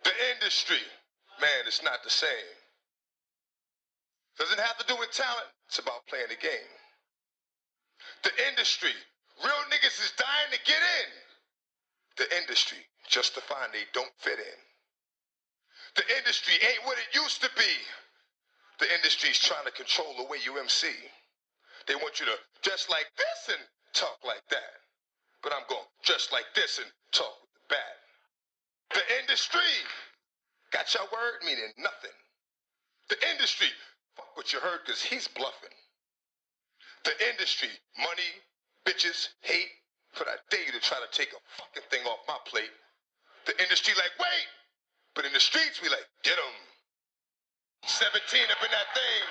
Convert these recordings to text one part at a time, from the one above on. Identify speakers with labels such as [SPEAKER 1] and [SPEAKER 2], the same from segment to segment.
[SPEAKER 1] The industry, man, it's not the same. Doesn't have to do with talent. It's about playing the game. The industry, real niggas is dying to get in. The industry, justifying they don't fit in. The industry ain't what it used to be. The industry's trying to control the way you MC. They want you to dress like this and talk like that. But I'm going to dress like this and talk with the bat. The industry got your word meaning nothing. The industry, fuck what you heard because he's bluffing. The industry, money, bitches, hate, but I dare you to try to take a fucking thing off my plate. The industry like, wait, but in the streets we like, get 'em. 17 up in that thing,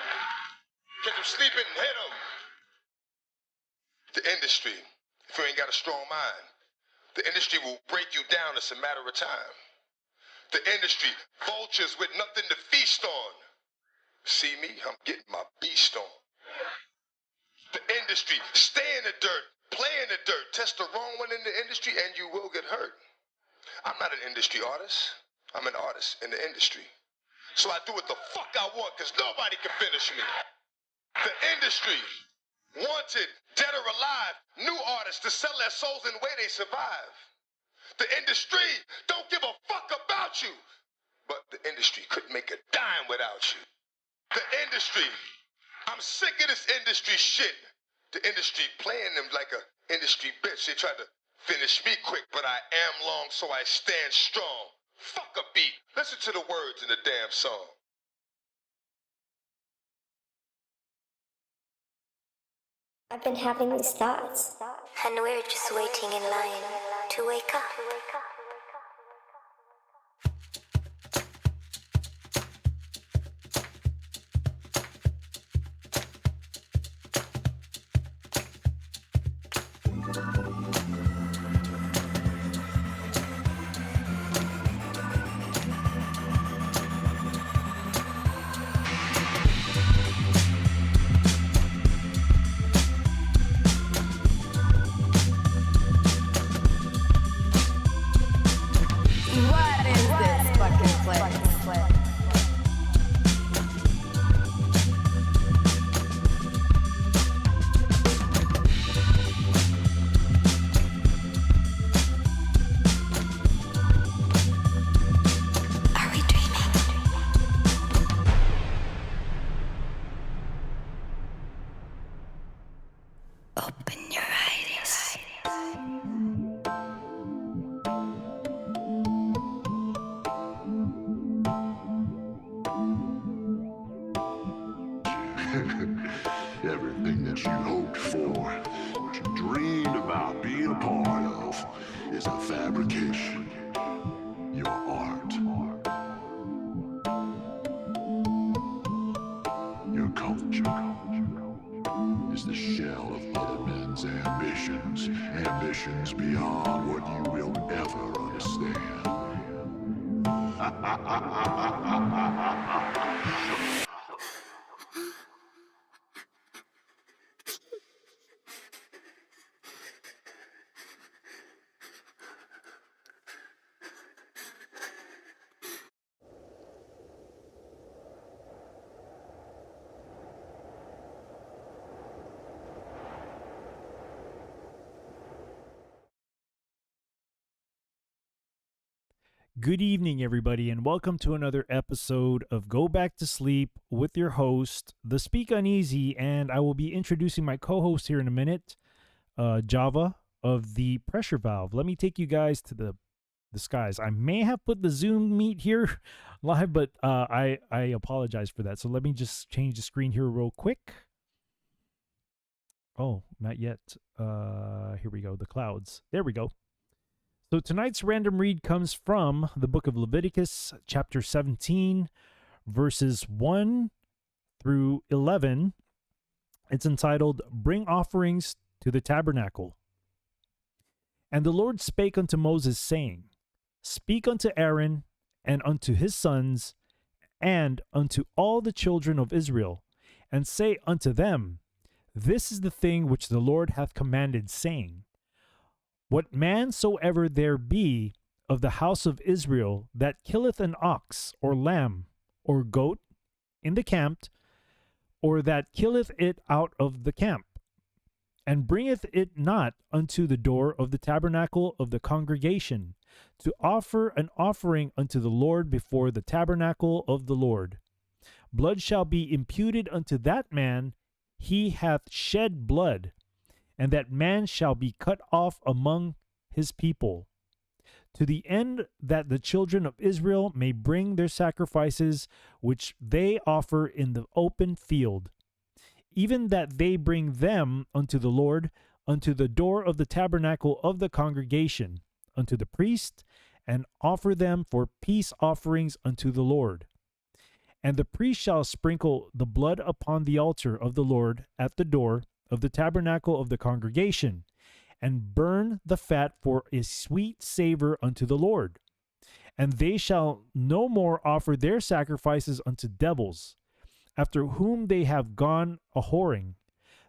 [SPEAKER 1] catch 'em sleeping and hit 'em. The industry, if you ain't got a strong mind, the industry will break you down, it's a matter of time. The industry, vultures with nothing to feast on. See me, I'm getting my beast on. The industry, stay in the dirt, play in the dirt, test the wrong one in the industry and you will get hurt. I'm not an industry artist, I'm an artist in the industry. So I do what the fuck I want because nobody can finish me. The industry, wanted, dead or alive, new artists to sell their souls in the way they survive. The industry don't give a fuck about you, but the industry couldn't make a dime without you. The industry, I'm sick of this industry shit. The industry playing them like a industry bitch. They tried to finish me quick, but I am long, so I stand strong. Fuck a beat. Listen to the words in the damn song.
[SPEAKER 2] I've been having these thoughts, and we're just waiting in line to wake up.
[SPEAKER 3] Everything that you hoped for, what you dreamed about being a part of, is a fabrication. Your art. Your culture is the shell of other men's ambitions. Ambitions beyond what you will ever understand.
[SPEAKER 4] Good evening, everybody, and welcome to another episode of Go Back to Sleep with your host, TheSpeakUNEazy, and I will be introducing my co-host here in a minute, Java of the Pressure Valve. Let me take you guys to the skies. I may have put the Zoom meet here live, but I apologize for that. So let me just change the screen here real quick. Oh, not yet. Here we go. The clouds. There we go. So tonight's random read comes from the book of Leviticus, chapter 17, verses 1 through 11. It's entitled, Bring Offerings to the Tabernacle. And the Lord spake unto Moses, saying, Speak unto Aaron and unto his sons and unto all the children of Israel, and say unto them, This is the thing which the Lord hath commanded, saying, What man soever there be of the house of Israel that killeth an ox or lamb or goat in the camp, or that killeth it out of the camp, and bringeth it not unto the door of the tabernacle of the congregation, to offer an offering unto the Lord before the tabernacle of the Lord. Blood shall be imputed unto that man, he hath shed blood, and that man shall be cut off among his people, to the end that the children of Israel may bring their sacrifices which they offer in the open field, even that they bring them unto the Lord, unto the door of the tabernacle of the congregation, unto the priest, and offer them for peace offerings unto the Lord. And the priest shall sprinkle the blood upon the altar of the Lord at the door of the tabernacle of the congregation, and burn the fat for a sweet savor unto the Lord. And they shall no more offer their sacrifices unto devils, after whom they have gone a whoring.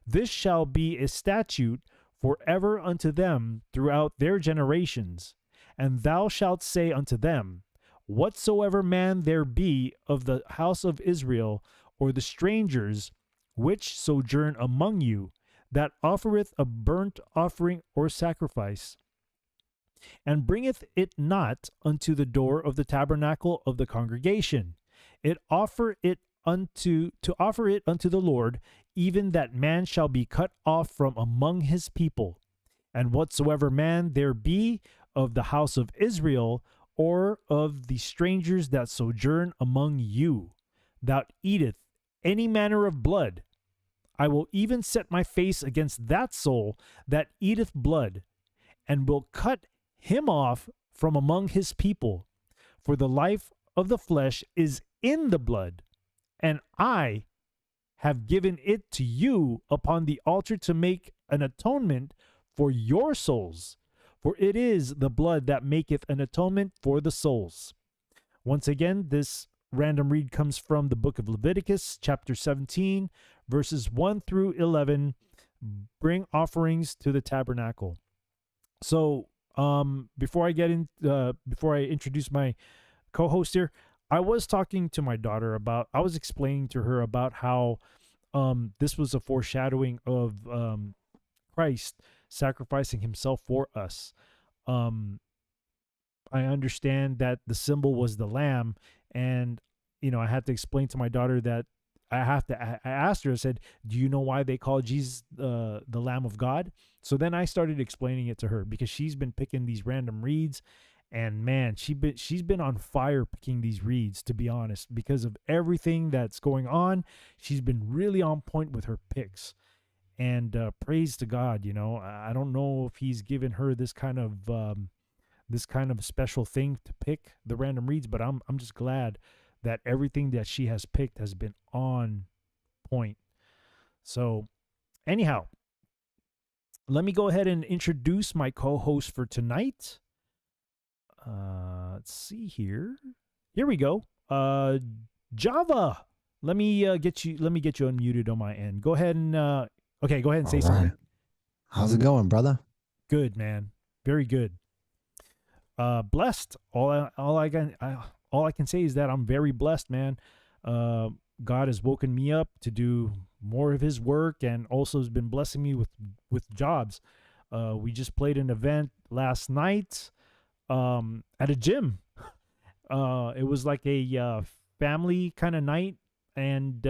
[SPEAKER 4] This shall be a statute forever unto them throughout their generations. And thou shalt say unto them, whatsoever man there be of the house of Israel, or the strangers which sojourn among you, that offereth a burnt offering or sacrifice, and bringeth it not unto the door of the tabernacle of the congregation, to offer it unto the Lord, even that man shall be cut off from among his people. And whatsoever man there be of the house of Israel, or of the strangers that sojourn among you, that eateth any manner of blood, I will even set my face against that soul that eateth blood, and will cut him off from among his people. For the life of the flesh is in the blood, and I have given it to you upon the altar to make an atonement for your souls. For it is the blood that maketh an atonement for the souls. Once again, this random read comes from the book of Leviticus, chapter 17, verses 1 through 11. Bring offerings to the tabernacle. So, before I introduce my co-host here, I was talking to my daughter I was explaining to her about how this was a foreshadowing of Christ sacrificing himself for us. I understand that the symbol was the lamb, and I had to explain to my daughter that I asked her, I said, do you know why they call Jesus the Lamb of God? So then I started explaining it to her, because she's been picking these random reads, and man, she's been on fire picking these reads, to be honest, because of everything that's going on. She's been really on point with her picks, and praise to God. I don't know if he's given her this kind of special thing to pick the random reads, but I'm just glad that everything that she has picked has been on point. So anyhow, let me go ahead and introduce my co-host for tonight. Let's see here. Here we go. Java. Let me get you unmuted on my end. Go ahead and go ahead and say something.
[SPEAKER 5] How's it going, brother?
[SPEAKER 4] Good, man. Very good. Blessed. All I can say is that I'm very blessed, man. God has woken me up to do more of his work, and also has been blessing me with jobs. We just played an event last night at a gym. It was like a family kind of night, and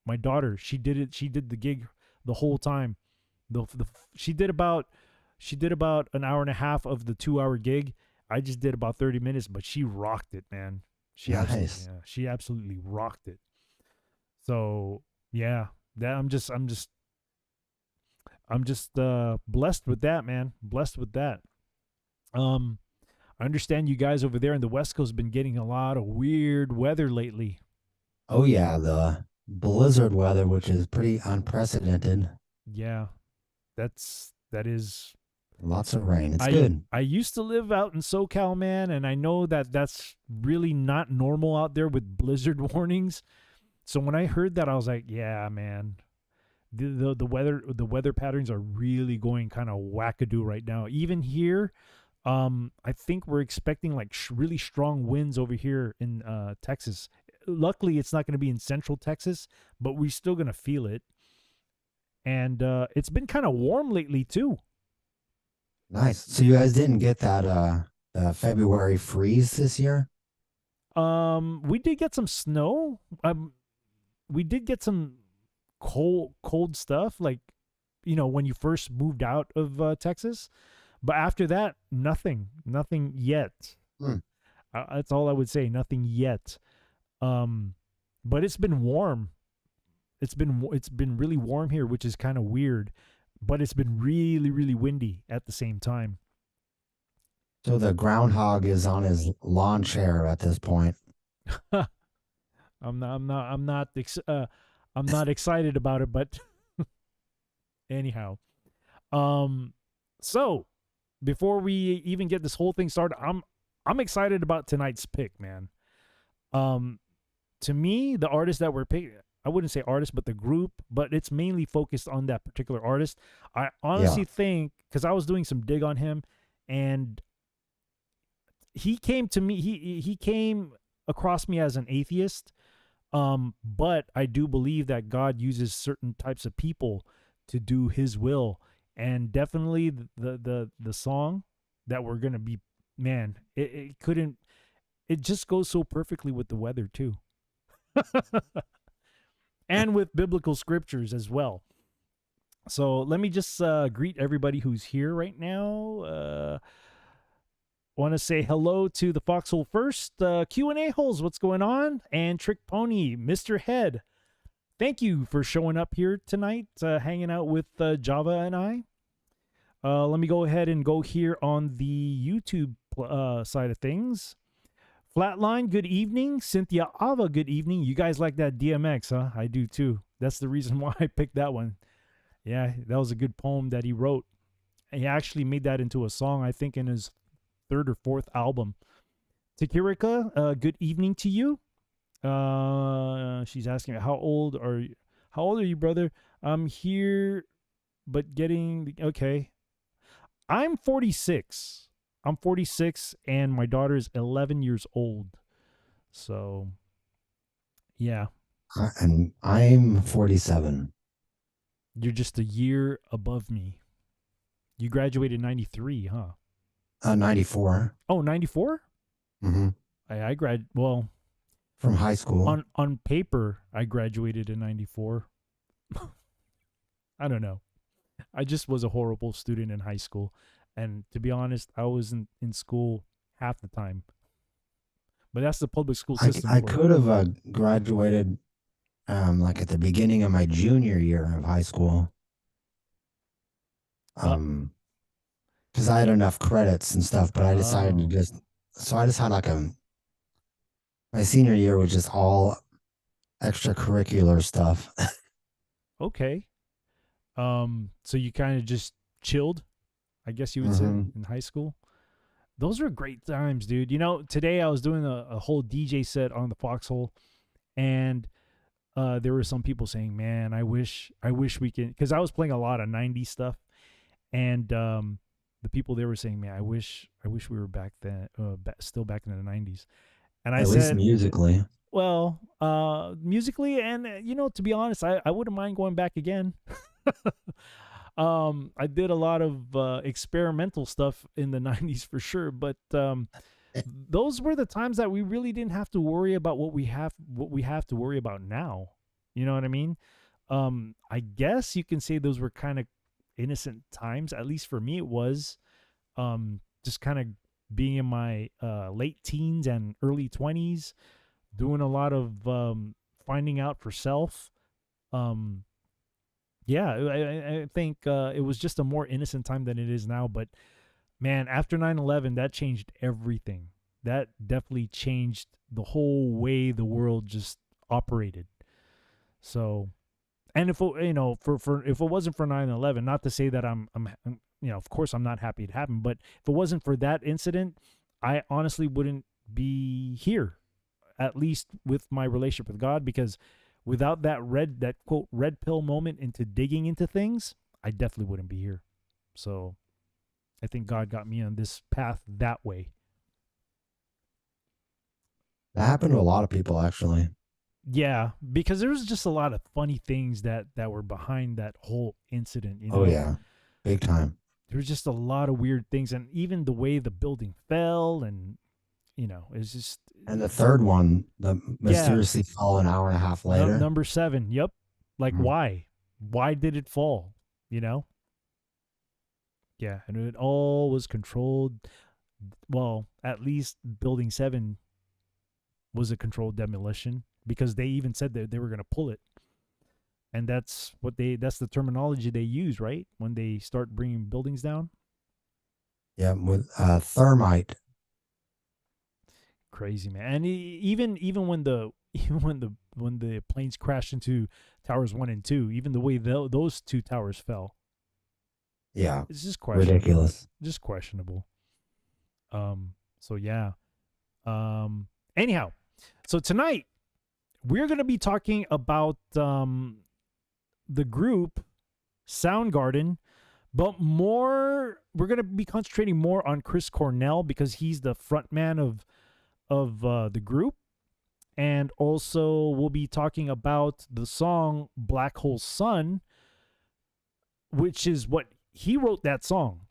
[SPEAKER 4] my daughter, she did the gig the whole time. She did about an hour and a half of the 2-hour gig. I just did about 30 minutes, but she rocked it, man. She absolutely rocked it. So yeah, that I'm just blessed with that, man. Blessed with that. I understand you guys over there in the West Coast have been getting a lot of weird weather lately.
[SPEAKER 5] Oh yeah, the blizzard weather, which is pretty unprecedented.
[SPEAKER 4] Yeah, that is.
[SPEAKER 5] Lots of rain. It's good.
[SPEAKER 4] I used to live out in SoCal, man, and I know that that's really not normal out there with blizzard warnings. So when I heard that, I was like, yeah, man, the weather patterns are really going kind of wackadoo right now. Even here, I think we're expecting like really strong winds over here in Texas. Luckily, it's not going to be in Central Texas, but we're still going to feel it. And it's been kind of warm lately too.
[SPEAKER 5] Nice. So you guys didn't get that February freeze this year?
[SPEAKER 4] We did get some snow. We did get some cold stuff, like, you know, when you first moved out of Texas. But after that, nothing yet. That's all I would say. Nothing yet. But it's been warm. It's been really warm here, which is kind of weird. But it's been really, really windy at the same time.
[SPEAKER 5] So the groundhog is on his lawn chair at this point.
[SPEAKER 4] I'm not excited about it, but anyhow. So before we even get this whole thing started, I'm excited about tonight's pick, man. To me, the artist that we're picking, I wouldn't say artist, but the group, but it's mainly focused on that particular artist. I honestly think, because I was doing some dig on him, and he came to me, he came across me as an atheist, but I do believe that God uses certain types of people to do his will. And definitely the song that we're going to be, man, it just goes so perfectly with the weather too. And with biblical scriptures as well. So let me just greet everybody who's here right now. Want to say hello to the Foxhole first. Q&A holes, what's going on? And Trick Pony, Mr. Head. Thank you for showing up here tonight, hanging out with Java and I. Let me go ahead and go here on the YouTube side of things. Flatline, good evening. Cynthia Ava, good evening. You guys like that DMX, huh? I do too. That's the reason why I picked that one. Yeah, that was a good poem that he wrote. He actually made that into a song, I think, in his 3rd or 4th album. Takirika, good evening to you. She's asking, how old are you, brother? I'm here, but getting, okay. I'm 46. I'm 46, and my daughter is 11 years old. So, yeah.
[SPEAKER 5] And I'm 47.
[SPEAKER 4] You're just a year above me. You graduated in 93, huh?
[SPEAKER 5] 94.
[SPEAKER 4] Oh, 94?
[SPEAKER 5] Mm-hmm.
[SPEAKER 4] Well,
[SPEAKER 5] from high school.
[SPEAKER 4] On paper, I graduated in 94. I don't know. I just was a horrible student in high school. And to be honest, I wasn't in school half the time. But that's the public school system.
[SPEAKER 5] I could have graduated like at the beginning of my junior year of high school. Because I had enough credits and stuff, but I decided to I just had like my senior year was just all extracurricular stuff.
[SPEAKER 4] Okay. So you kind of just chilled, I guess you would say, in high school. Those were great times, dude. You know, today I was doing a whole DJ set on the Foxhole, and there were some people saying, man, I wish we can, because I was playing a lot of 90s stuff, and the people there were saying, man, I wish we were back then, still back in the 90s. And I said,
[SPEAKER 5] least musically.
[SPEAKER 4] Well, musically, and you know, to be honest, I wouldn't mind going back again. I did a lot of experimental stuff in the 90s for sure, but those were the times that we really didn't have to worry about what we have to worry about now. You know what I mean? I guess you can say those were kind of innocent times. At least for me, it was just kind of being in my late teens and early 20s, doing a lot of finding out for self. Yeah, I think it was just a more innocent time than it is now. But man, after 9/11, that changed everything. That definitely changed the whole way the world just operated. So, and if you know, for if it wasn't for 9/11, not to say that I'm you know, of course I'm not happy it happened, but if it wasn't for that incident, I honestly wouldn't be here, at least with my relationship with God, because without that quote red pill moment into digging into things, I definitely wouldn't be here. So, I think God got me on this path that way.
[SPEAKER 5] That happened to a lot of people, actually.
[SPEAKER 4] Yeah, because there was just a lot of funny things that were behind that whole incident. You know?
[SPEAKER 5] Oh yeah, big time.
[SPEAKER 4] There was just a lot of weird things, and even the way the building fell, and it's just
[SPEAKER 5] And the third one, the
[SPEAKER 4] yeah,
[SPEAKER 5] mysteriously fell an hour and a half later.
[SPEAKER 4] number 7. Yep. Like
[SPEAKER 5] Mm.
[SPEAKER 4] why did it fall? You know? Yeah, and it all was controlled. Well, at least building 7 was a controlled demolition, because they even said that they were going to pull it. And that's the terminology they use, right? When they start bringing buildings down.
[SPEAKER 5] Yeah, with thermite.
[SPEAKER 4] Crazy, man. And even when the when the planes crashed into towers 1 and 2, even the way those 2 towers fell,
[SPEAKER 5] Yeah,
[SPEAKER 4] it's just questionable.
[SPEAKER 5] ridiculous.
[SPEAKER 4] Just questionable. So yeah. Anyhow, so tonight we're going to be talking about the group Soundgarden, but we're going to be concentrating more on Chris Cornell, because he's the front man of the group. And also we'll be talking about the song Black Hole Sun, which is what he wrote that song.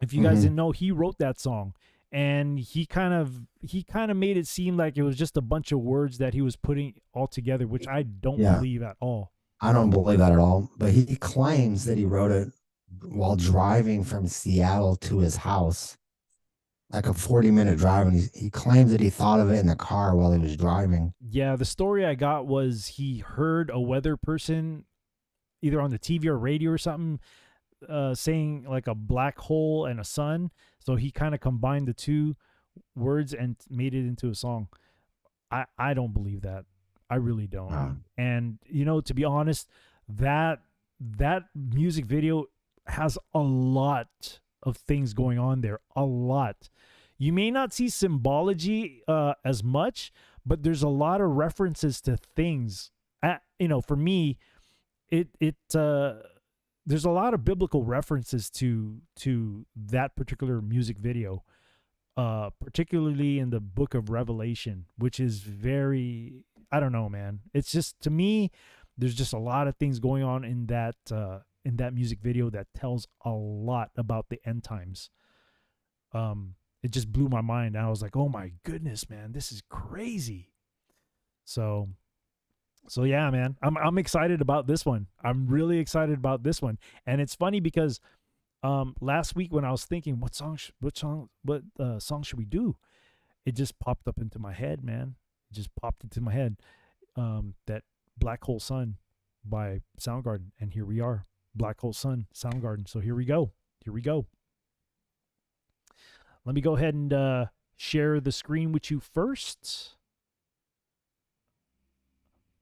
[SPEAKER 4] If you guys didn't know, he wrote that song, and he kind of made it seem like it was just a bunch of words that he was putting all together, which I don't believe at all.
[SPEAKER 5] I don't believe that at all. But he claims that he wrote it while driving from Seattle to his house, like a 40-minute drive, and he claims that he thought of it in the car while he was driving.
[SPEAKER 4] Yeah, the story I got was he heard a weather person either on the TV or radio or something saying like a black hole and a sun, so he kind of combined the 2 words and made it into a song. I don't believe that. I really don't. And to be honest, that music video has a lot of things going on there. A lot. You may not see symbology as much, but there's a lot of references to things. For me, there's a lot of biblical references to that particular music video, particularly in the book of Revelation, which is very, I don't know, man. It's just, to me, there's just a lot of things going on in that music video that tells a lot about the end times. It just blew my mind. I was like, oh my goodness, man, this is crazy. So yeah, man, I'm excited about this one. I'm really excited about this one. And it's funny because last week when I was thinking what song should we do, it just popped up into my head, man. It just popped into my head, that Black Hole Sun by Soundgarden, and here we are. Black Hole Sun, Soundgarden. So here we go. Let me go ahead and share the screen with you first.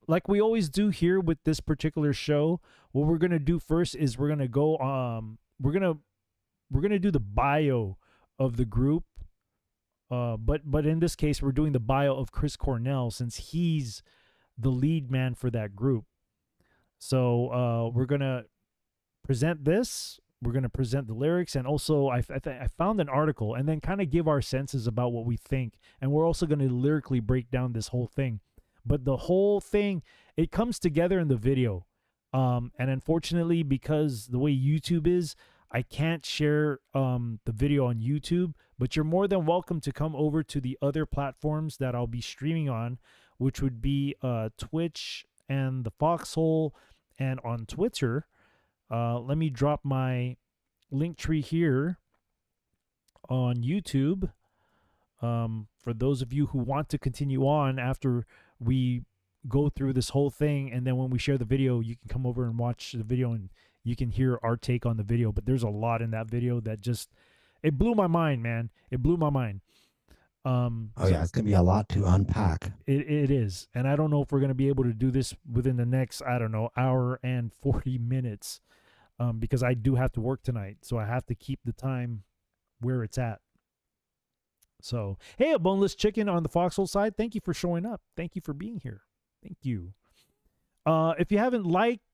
[SPEAKER 4] Like we always do here with this particular show, what we're gonna do first is we're gonna go we're gonna do the bio of the group, but in this case we're doing the bio of Chris Cornell, since he's the lead man for that group. So we're gonna present this. We're gonna present the lyrics, and also I found an article, and then kind of give our senses about what we think, and we're also gonna lyrically break down this whole thing. But the whole thing, it comes together in the video. And unfortunately, because the way YouTube is, I can't share the video on YouTube, but you're more than welcome to come over to the other platforms that I'll be streaming on, which would be Twitch and the Foxhole, and on Twitter. Let me drop my link tree here on YouTube. For those of you who want to continue on after we go through this whole thing, and then when we share the video, you can come over and watch the video and you can hear our take on the video. But there's a lot in that video that just, it blew my mind, man. It blew my mind.
[SPEAKER 5] Yeah, it's gonna be a lot to unpack.
[SPEAKER 4] It is, and I don't know if we're gonna be able to do this within the next, I don't know, hour and 40 minutes, because I do have to work tonight, so I have to keep the time where it's at. So, hey, a boneless chicken on the Foxhole side, thank you for showing up. Thank you for being here. Thank you. If you haven't liked,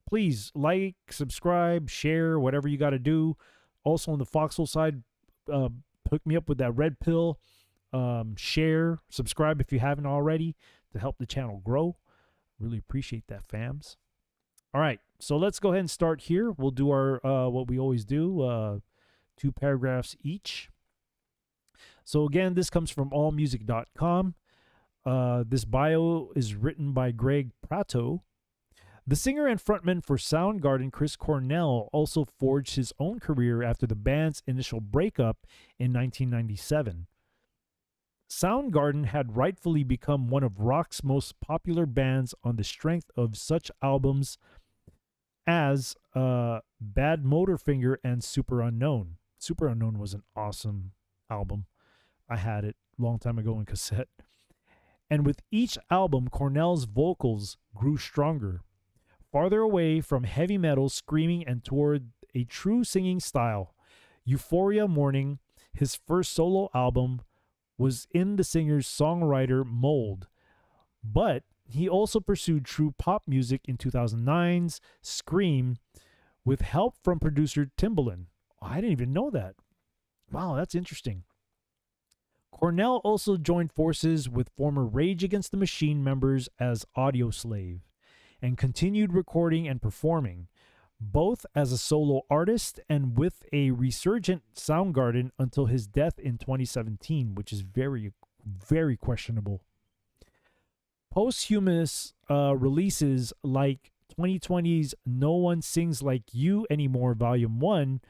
[SPEAKER 4] please like, subscribe, share, whatever you got to do. Also on the Foxhole side, hook me up with that red pill. Share, subscribe if you haven't already to help the channel grow. Really appreciate that, fams. All right, so let's go ahead and start here. We'll do our what we always do, 2 paragraphs each. So again, this comes from allmusic.com. This bio is written by Greg Prato. The singer and frontman for Soundgarden, Chris Cornell, also forged his own career after the band's initial breakup in 1997. Soundgarden had rightfully become one of rock's most popular bands on the strength of such albums as Bad Motorfinger and Super Unknown. Super Unknown was an awesome album. I had it a long time ago in cassette. And with each album, Cornell's vocals grew stronger, farther away from heavy metal screaming and toward a true singing style. Euphoria Morning, his first solo album, was in the singer's songwriter mold, but he also pursued true pop music in 2009's Scream with help from producer Timbaland. Oh, I didn't even know that. Wow, that's interesting. Cornell also joined forces with former Rage Against the Machine members as Audioslave and continued recording and performing, both as a solo artist and with a resurgent Soundgarden until his death in 2017, which is very, very questionable. Posthumous releases like 2020's No One Sings Like You Anymore Volume 1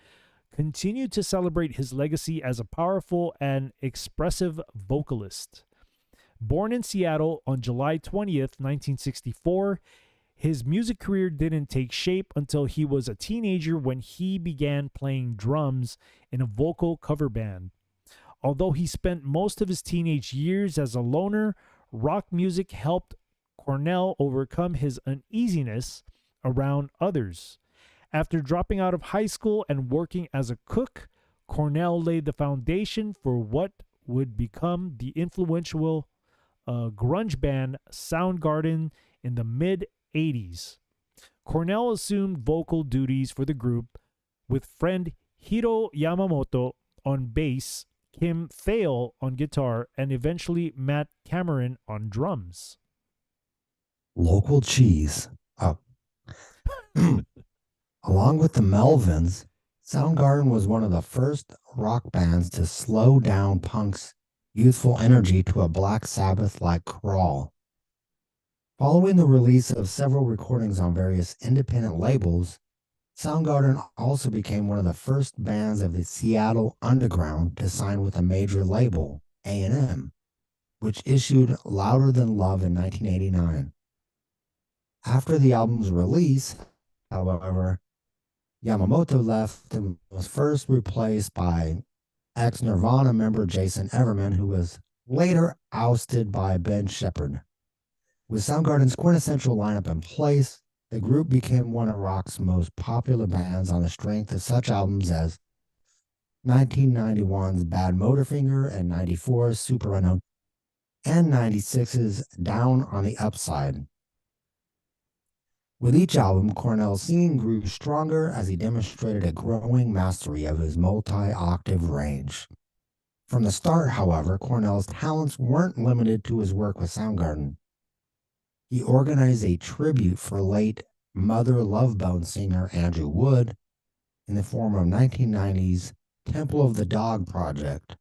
[SPEAKER 4] continue to celebrate his legacy as a powerful and expressive vocalist. Born in Seattle on July 20th, 1964, his music career didn't take shape until he was a teenager when he began playing drums in a vocal cover band. Although he spent most of his teenage years as a loner, rock music helped Cornell overcome his uneasiness around others. After dropping out of high school and working as a cook, Cornell laid the foundation for what would become the influential grunge band Soundgarden in the mid-'80s. Cornell assumed vocal duties for the group with friend Hiro Yamamoto on bass, Kim Thale on guitar, and eventually Matt Cameron on drums.
[SPEAKER 5] Local cheese. Oh. Along with the Melvins, Soundgarden was one of the first rock bands to slow down punk's youthful energy to a Black Sabbath-like crawl. Following the release of several recordings on various independent labels, Soundgarden also became one of the first bands of the Seattle underground to sign with a major label, A&M, which issued Louder Than Love in 1989. After the album's release, however, Yamamoto left and was first replaced by ex-Nirvana member Jason Everman, who was later ousted by Ben Shepherd. With Soundgarden's quintessential lineup in place, the group became one of rock's most popular bands on the strength of such albums as 1991's Bad Motorfinger and 94's Super Unknown, and 96's Down on the Upside. With each album, Cornell's singing grew stronger as he demonstrated a growing mastery of his multi-octave range. From the start, however, Cornell's talents weren't limited to his work with Soundgarden. He organized a tribute for late Mother Love Bone singer Andrew Wood in the form of 1990's Temple of the Dog project.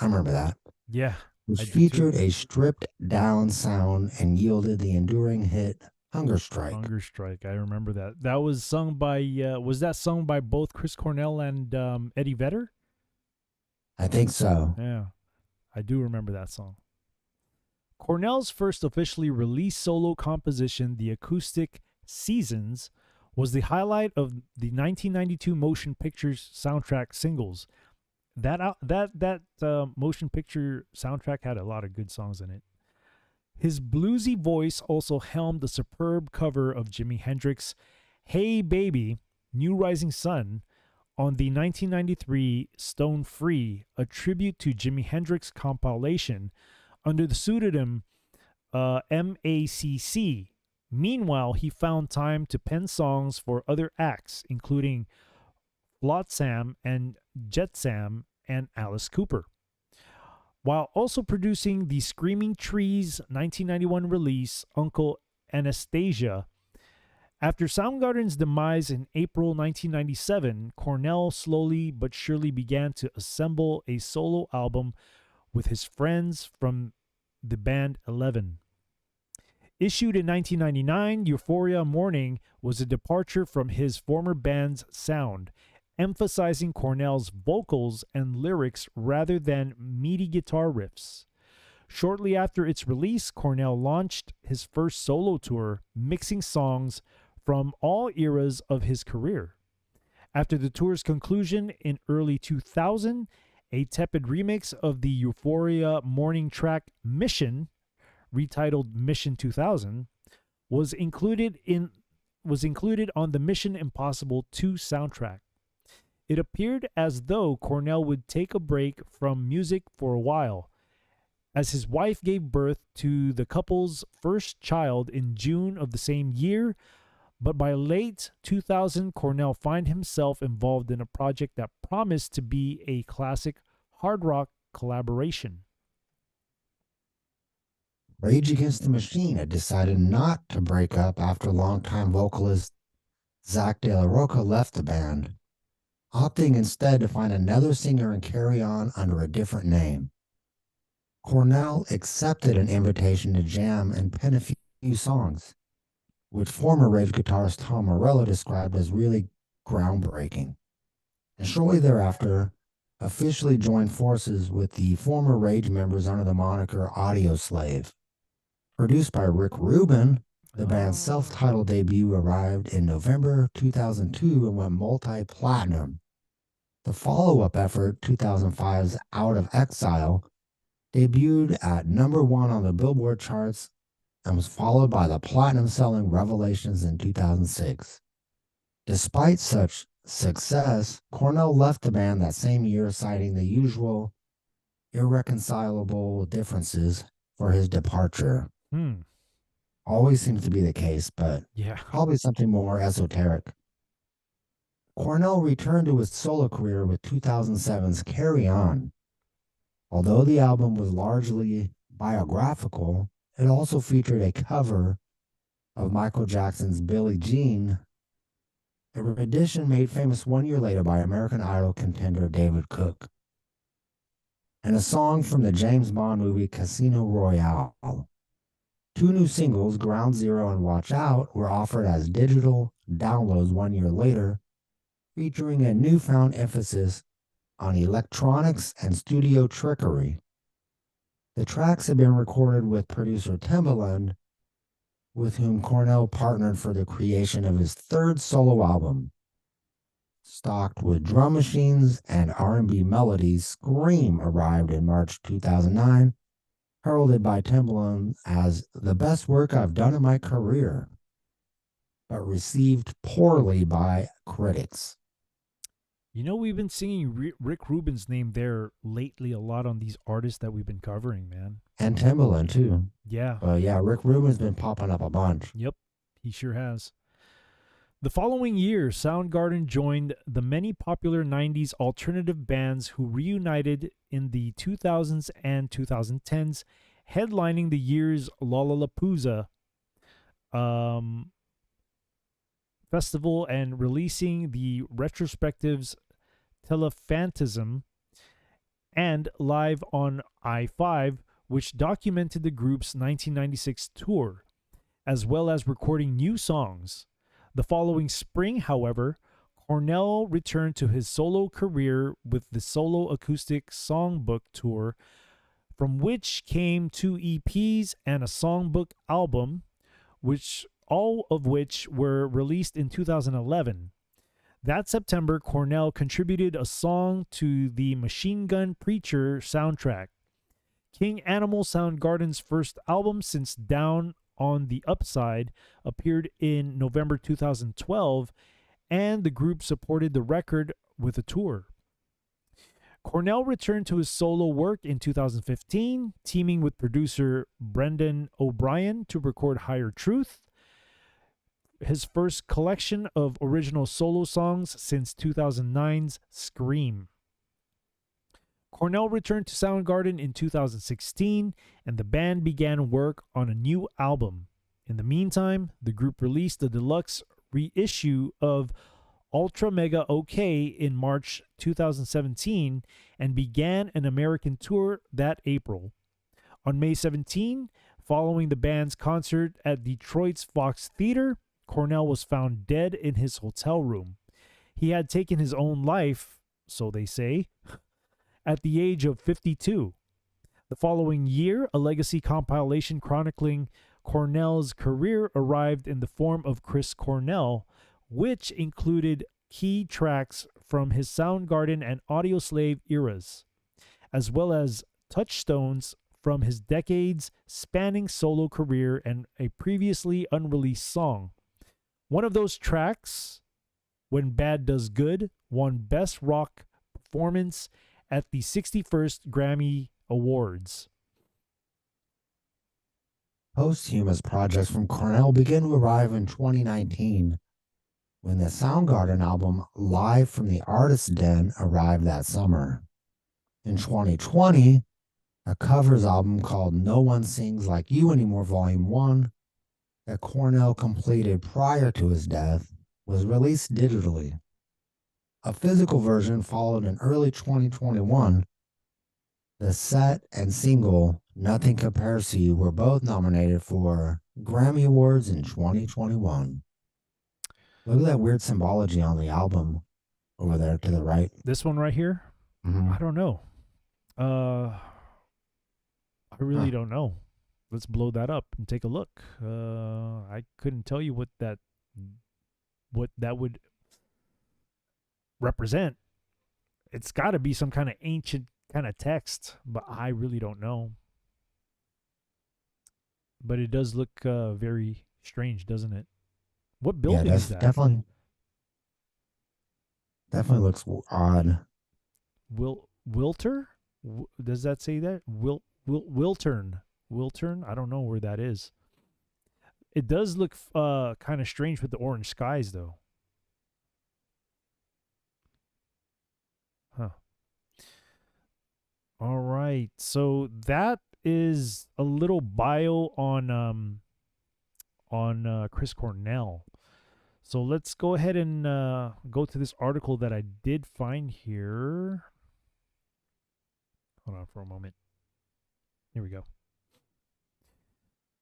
[SPEAKER 5] I remember that.
[SPEAKER 4] Yeah.
[SPEAKER 5] Which featured a stripped-down sound and yielded the enduring hit Hunger Strike.
[SPEAKER 4] Hunger Strike. I remember that. That was sung by, was that sung by both Chris Cornell and Eddie Vedder?
[SPEAKER 5] I think so.
[SPEAKER 4] Yeah. I do remember that song. Cornell's first officially released solo composition, the acoustic Seasons, was the highlight of the 1992 motion pictures soundtrack singles. That motion picture soundtrack had a lot of good songs in it. His bluesy voice also helmed the superb cover of Jimi Hendrix's Hey Baby, New Rising Sun on the 1993 Stone Free, a tribute to Jimi Hendrix compilation under the pseudonym MACC. Meanwhile, he found time to pen songs for other acts, including Flotsam and Jetsam, and Alice Cooper, while also producing the Screaming Trees 1991 release, Uncle Anastasia. After Soundgarden's demise in April 1997, Cornell slowly but surely began to assemble a solo album with his friends from the band 11. Issued in 1999, Euphoria Morning was a departure from his former band's sound, emphasizing Cornell's vocals and lyrics rather than meaty guitar riffs. Shortly after its release, Cornell launched his first solo tour, mixing songs from all eras of his career. After the tour's conclusion in early 2000, a tepid remix of the Euphoria Morning track Mission, retitled Mission 2000, was included on the Mission Impossible 2 soundtrack. It appeared as though Cornell would take a break from music for a while, as his wife gave birth to the couple's first child in June of the same year, but by late 2000, Cornell found himself involved in a project that promised to be a classic hard rock collaboration.
[SPEAKER 5] Rage Against the Machine had decided not to break up after longtime vocalist Zach De La Rocha left the band, opting instead to find another singer and carry on under a different name. Cornell accepted an invitation to jam and pen a few songs, which former Rage guitarist Tom Morello described as really groundbreaking, and shortly thereafter officially joined forces with the former Rage members under the moniker Audioslave. Produced by Rick Rubin, the band's self-titled debut arrived in November 2002 and went multi-platinum. The follow-up effort, 2005's Out of Exile, debuted at number 1 on the Billboard charts and was followed by the platinum-selling Revelations in 2006. Despite such success, Cornell left the band that same year, citing the usual irreconcilable differences for his departure. Always seems to be the case, but probably something more esoteric. Cornell returned to his solo career with 2007's Carry On. Although the album was largely biographical, it also featured a cover of Michael Jackson's Billie Jean, a rendition made famous 1 year later by American Idol contender David Cook, and a song from the James Bond movie Casino Royale. 2 new singles, Ground Zero and Watch Out, were offered as digital downloads 1 year later, featuring a newfound emphasis on electronics and studio trickery. The tracks had been recorded with producer Timbaland, with whom Cornell partnered for the creation of his third solo album. Stocked with drum machines and R&B melodies, Scream arrived in March 2009, heralded by Timbaland as the best work I've done in my career, but received poorly by critics.
[SPEAKER 4] You know, we've been singing Rick Rubin's name there lately a lot on these artists that we've been covering, man.
[SPEAKER 5] And Timbaland, too.
[SPEAKER 4] Yeah.
[SPEAKER 5] Yeah, Rick Rubin's been popping up a bunch.
[SPEAKER 4] Yep, he sure has. The following year, Soundgarden joined the many popular 90s alternative bands who reunited in the 2000s and 2010s, headlining the year's Lollapalooza festival and releasing the retrospectives Telephantasm and Live on I-5, which documented the group's 1996 tour, as well as recording new songs. The following spring, however, Cornell returned to his solo career with the Solo Acoustic Songbook Tour, from which came 2 EPs and a songbook album, all of which were released in 2011. That September, Cornell contributed a song to the Machine Gun Preacher soundtrack. King Animal, Soundgarden's first album since Down on the Upside, appeared in November 2012, and the group supported the record with a tour. Cornell returned to his solo work in 2015, teaming with producer Brendan O'Brien to record Higher Truth. his first collection of original solo songs since 2009's Scream. Cornell returned to Soundgarden in 2016, and the band began work on a new album. In the meantime, the group released a deluxe reissue of Ultra Mega OK in March 2017 and began an American tour that April. On May 17, following the band's concert at Detroit's Fox Theater, Cornell was found dead in his hotel room. He had taken his own life, so they say, at the age of 52. The following year, a legacy compilation chronicling Cornell's career arrived in the form of Chris Cornell, which included key tracks from his Soundgarden and Audioslave eras, as well as touchstones from his decades-spanning solo career and a previously unreleased song. One of those tracks, When Bad Does Good, won Best Rock Performance at the 61st Grammy Awards.
[SPEAKER 5] Posthumous projects from Cornell began to arrive in 2019 when the Soundgarden album Live from the Artist's Den arrived that summer. In 2020, a covers album called No One Sings Like You Anymore Volume 1 that Cornell completed prior to his death was released digitally. A physical version followed in early 2021. The set and single Nothing Compares to You were both nominated for Grammy Awards in 2021. Look at that weird symbology on the album over there to the right.
[SPEAKER 4] This one right here?
[SPEAKER 5] Mm-hmm.
[SPEAKER 4] I don't know. I really don't know. Let's blow that up and take a look. I couldn't tell you what that would represent. It's got to be some kind of ancient kind of text, but I really don't know. But it does look very strange, doesn't it? What building is that?
[SPEAKER 5] Definitely looks odd.
[SPEAKER 4] Wilter? Does that say that? Wiltern. Wiltern? I don't know where that is. It does look kind of strange with the orange skies, though. Huh. All right. So that is a little bio on Chris Cornell. So let's go ahead and go to this article that I did find here. Hold on for a moment. Here we go.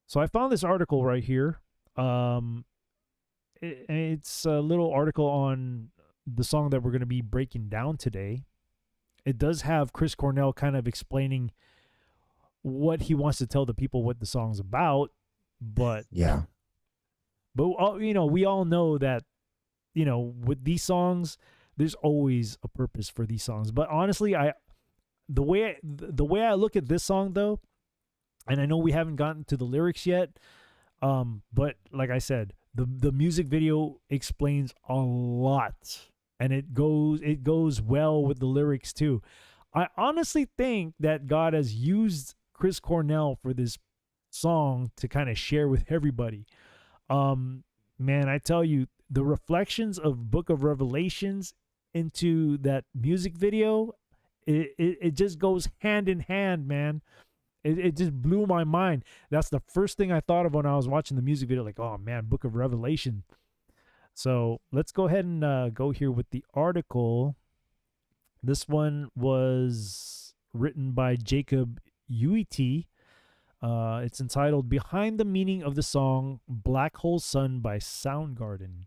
[SPEAKER 4] So I found this article right here. It's a little article on the song that we're going to be breaking down today. It does have Chris Cornell kind of explaining what he wants to tell the people what the song's about, but
[SPEAKER 5] yeah.
[SPEAKER 4] But we all know that, with these songs, there's always a purpose for these songs. But honestly, the way I look at this song though, and I know we haven't gotten to the lyrics yet, but like I said, the music video explains a lot, and it goes well with the lyrics too. I honestly think that God has used Chris Cornell for this song to kind of share with everybody. Man, I tell you, the reflections of Book of Revelations into that music video, it just goes hand in hand, man. It just blew my mind. That's the first thing I thought of when I was watching the music video, like, oh man, Book of Revelation. So let's go ahead and go here with the article. This one was written by Jacob Uet. It's entitled Behind the Meaning of the Song Black Hole Sun by Soundgarden.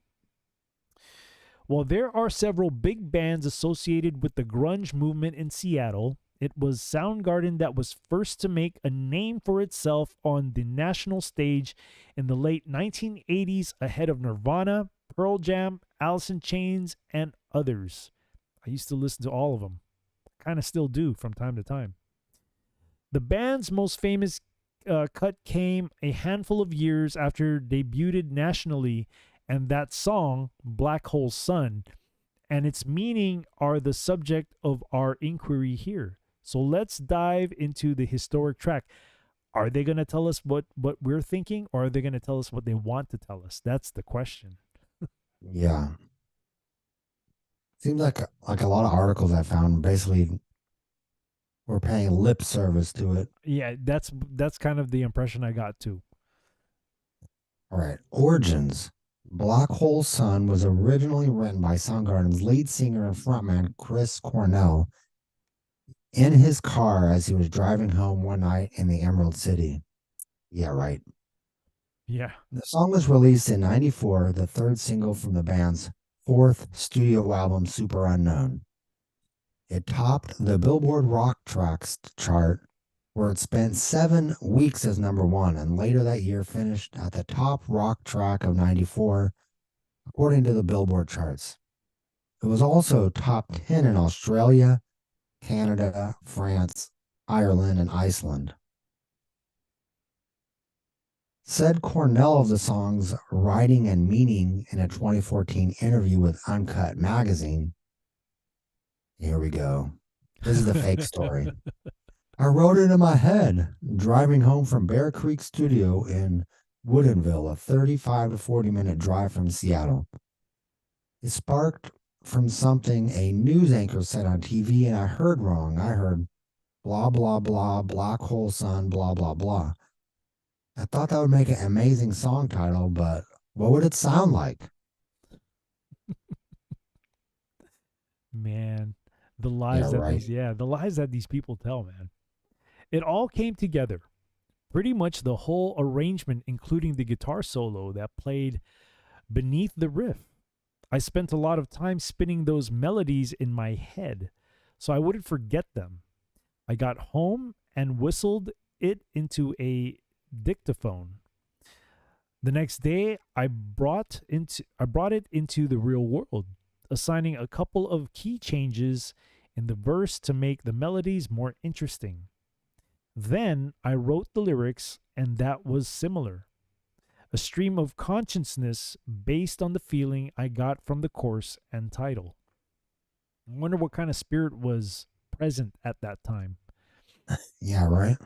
[SPEAKER 4] While there are several big bands associated with the grunge movement in Seattle, it was Soundgarden that was first to make a name for itself on the national stage in the late 1980s ahead of Nirvana, Pearl Jam, Alice in Chains, and others. I used to listen to all of them. Kind of still do from time to time. The band's most famous cut came a handful of years after debuted nationally, and that song, Black Hole Sun, and its meaning are the subject of our inquiry here. So let's dive into the historic track. Are they going to tell us what we're thinking, or are they going to tell us what they want to tell us? That's the question.
[SPEAKER 5] Yeah. Seems like a lot of articles I found basically were paying lip service to it.
[SPEAKER 4] Yeah, that's kind of the impression I got too.
[SPEAKER 5] All right. Origins. Black Hole Sun was originally written by Soundgarden's lead singer and frontman Chris Cornell in his car as he was driving home one night in the Emerald City. Yeah, right.
[SPEAKER 4] Yeah.
[SPEAKER 5] The song was released in '94, the third single from the band's fourth studio album, Super Unknown. It topped the Billboard Rock Tracks chart, where it spent 7 weeks as number one, and later that year finished at the top rock track of '94, according to the Billboard charts. It was also top 10 in Australia, Canada, France, Ireland, and Iceland. Said Cornell of the song's writing and meaning in a 2014 interview with Uncut Magazine. Here we go. This is the fake story. I wrote it in my head, driving home from Bear Creek Studio in Woodinville, a 35 to 40-minute drive from Seattle. It sparked from something a news anchor said on TV, and I heard wrong. I heard blah, blah, blah, Black Hole Sun, blah, blah, blah. I thought that would make an amazing song title, but what would it sound like?
[SPEAKER 4] Man, the lies the lies that these people tell, man. It all came together. Pretty much the whole arrangement, including the guitar solo that played beneath the riff. I spent a lot of time spinning those melodies in my head so I wouldn't forget them. I got home and whistled it into a dictaphone. The next day, I brought it into the real world, assigning a couple of key changes in the verse to make the melodies more interesting. Then I wrote the lyrics, and that was similar. A stream of consciousness based on the feeling I got from the chorus and title. I wonder what kind of spirit was present at that time.
[SPEAKER 5] Yeah, right.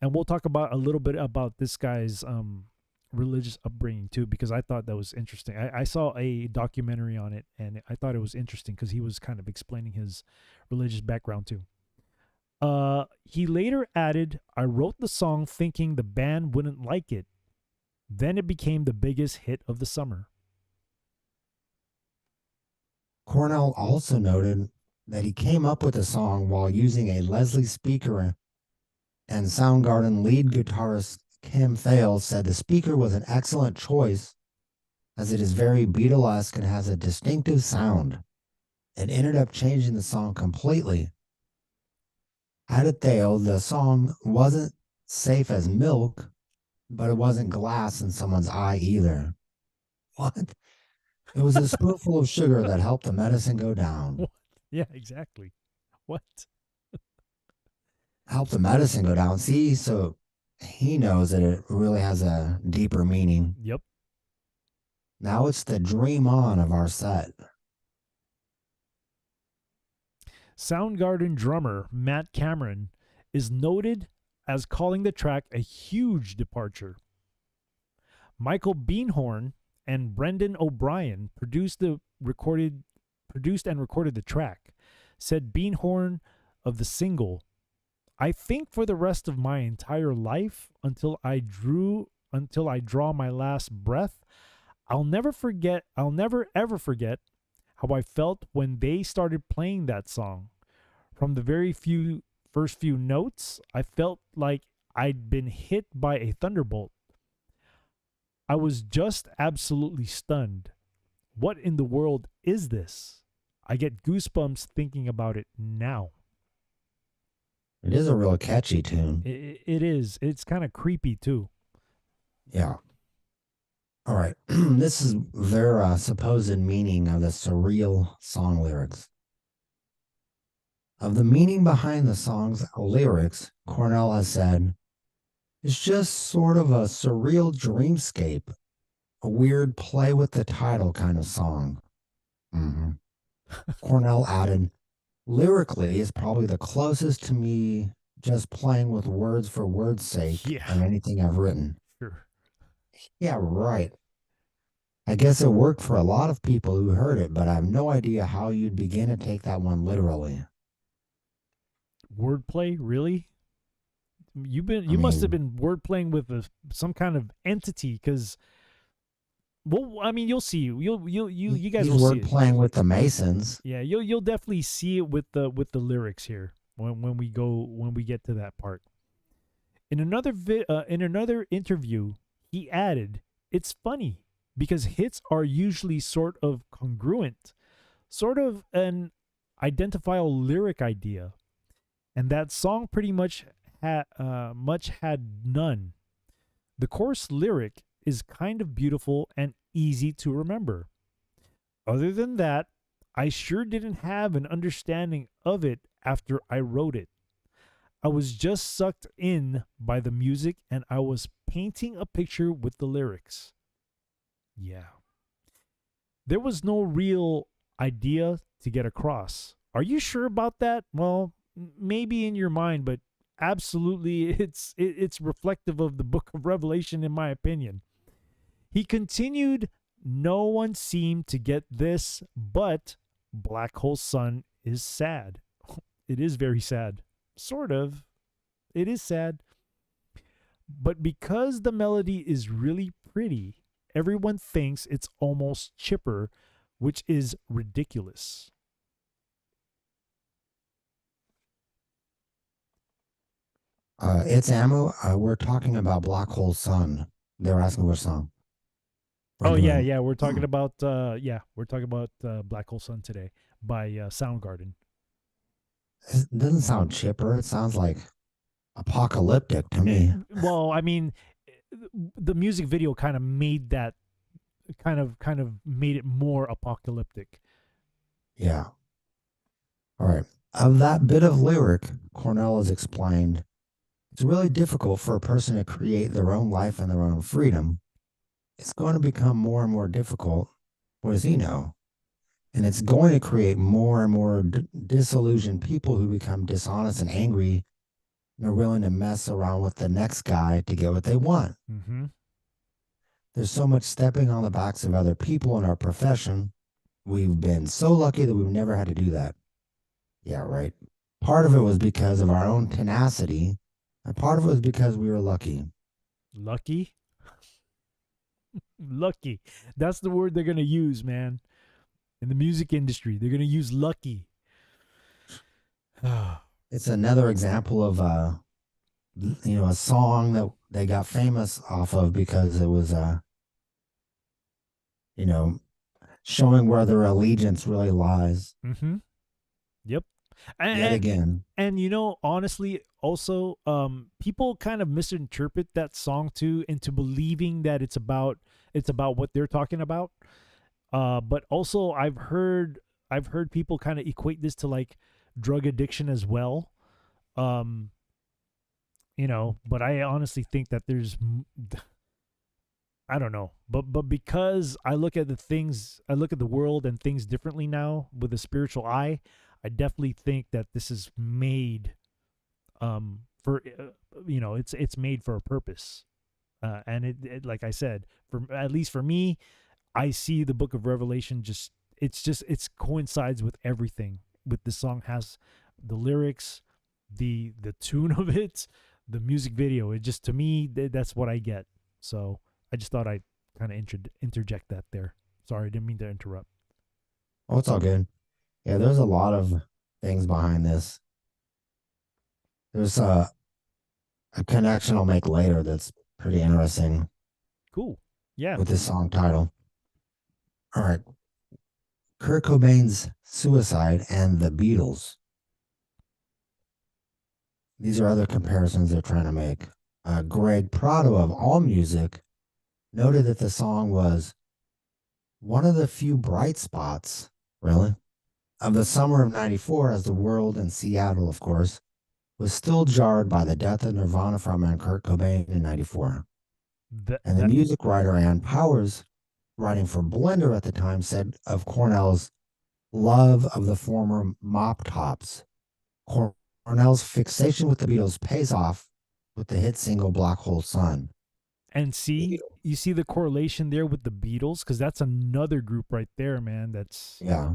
[SPEAKER 4] And we'll talk about a little bit about this guy's religious upbringing too, because I thought that was interesting. I saw a documentary on it, and I thought it was interesting because he was kind of explaining his religious background too. He later added, I wrote the song thinking the band wouldn't like it. Then it became the biggest hit of the summer.
[SPEAKER 5] Cornell also noted that he came up with the song while using a Leslie speaker, and Soundgarden lead guitarist Kim Thale said the speaker was an excellent choice as it is very Beatlesque and has a distinctive sound. It ended up changing the song completely. Added Thale, the song wasn't safe as milk, but it wasn't glass in someone's eye either. What? It was a spoonful of sugar that helped the medicine go down.
[SPEAKER 4] What? Yeah, exactly. What?
[SPEAKER 5] Help the medicine go down. See, so he knows that it really has a deeper meaning.
[SPEAKER 4] Yep.
[SPEAKER 5] Now it's the dream on of our set.
[SPEAKER 4] Soundgarden drummer Matt Cameron is noted as calling the track a huge departure. Michael Beenhorn and Brendan O'Brien produced and recorded the track. Said Beenhorn of the single, I think for the rest of my entire life until I draw my last breath, I'll never ever forget how I felt when they started playing that song. From the first few notes, I felt like I'd been hit by a thunderbolt. I was just absolutely stunned. What in the world is this? I get goosebumps thinking about it now.
[SPEAKER 5] It is a real catchy tune.
[SPEAKER 4] It is. It's kind of creepy too.
[SPEAKER 5] Yeah. All right. This is their supposed meaning of the surreal song lyrics. Of the meaning behind the song's lyrics, Cornell has said, it's just sort of a surreal dreamscape, a weird play with the title kind of song. Cornell added, lyrically is probably the closest to me just playing with words for words' sake
[SPEAKER 4] Yeah.
[SPEAKER 5] in anything I've written.
[SPEAKER 4] Sure.
[SPEAKER 5] Yeah, right. I guess it worked for a lot of people who heard it, but I have no idea how you'd begin to take that one literally.
[SPEAKER 4] Wordplay, really? You must have been wordplaying with some kind of entity, because, well, I mean, you'll see. You guys will see it.
[SPEAKER 5] Playing with the Masons.
[SPEAKER 4] Yeah, you'll definitely see it with the lyrics here when we get to that part. In another interview, he added, "It's funny because hits are usually sort of congruent, sort of an identifiable lyric idea, and that song pretty much had none. The chorus lyric is kind of beautiful and easy to remember. Other than that, I sure didn't have an understanding of it after I wrote it. I was just sucked in by the music and I was painting a picture with the lyrics." Yeah. There was no real idea to get across. Are you sure about that? Well, maybe in your mind, but absolutely it's reflective of the book of Revelation, in my opinion. He continued, "No one seemed to get this, but Black Hole Sun is sad." It is very sad. Sort of. It is sad. "But because the melody is really pretty, everyone thinks it's almost chipper, which is ridiculous."
[SPEAKER 5] It's Ammo. We're talking about Black Hole Sun. They're asking which song.
[SPEAKER 4] Yeah. We're talking about Black Hole Sun today by Soundgarden.
[SPEAKER 5] It doesn't sound chipper. It sounds like apocalyptic to me.
[SPEAKER 4] Well, I mean, the music video kind of made that kind of made it more apocalyptic.
[SPEAKER 5] Yeah. All right. Of that bit of lyric, Cornell has explained, it's really difficult for a person to create their own life and their own freedom. It's going to become more and more difficult. What does he know? And it's going to create more and more disillusioned people who become dishonest and angry. And are willing to mess around with the next guy to get what they want.
[SPEAKER 4] Mm-hmm.
[SPEAKER 5] There's so much stepping on the backs of other people in our profession. We've been so lucky that we've never had to do that. Yeah, right. Part of it was because of our own tenacity, and part of it was because we were lucky.
[SPEAKER 4] Lucky? Lucky. That's the word they're going to use, man. In the music industry, they're going to use lucky.
[SPEAKER 5] It's another example of a song that they got famous off of because it was showing where their allegiance really lies.
[SPEAKER 4] Mm-hmm. Yep.
[SPEAKER 5] Yet again.
[SPEAKER 4] And honestly, also, people kind of misinterpret that song too into believing that it's about what they're talking about. But also I've heard people kind of equate this to like drug addiction as well. But I honestly think that there's, I don't know, but because I look at the world and things differently now with a spiritual eye, I definitely think that this is made, for, it's made for a purpose. And it like I said, at least for me, I see the book of Revelation it coincides with everything. With the song has the lyrics, the tune of it, the music video. It just, to me, that's what I get. So I just thought I'd kind of interject that there. Sorry, I didn't mean to interrupt.
[SPEAKER 5] Oh, it's all good. Yeah, there's a lot of things behind this. There's a connection I'll make later that's pretty interesting.
[SPEAKER 4] Cool. Yeah.
[SPEAKER 5] With this song title. All right. Kurt Cobain's suicide and the Beatles. These are other comparisons they're trying to make. Greg Prado of AllMusic noted that the song was one of the few bright spots, really, of the summer of '94, as the world, in Seattle, of course, was still jarred by the death of Nirvana frontman Kurt Cobain in '94. And the music writer Ann Powers, writing for Blender at the time, said of Cornell's love of the former Mop Tops, Cornell's fixation with the Beatles pays off with the hit single Black Hole Sun.
[SPEAKER 4] And see, you see the correlation there with the Beatles, because that's another group right there, man. That's
[SPEAKER 5] Yeah.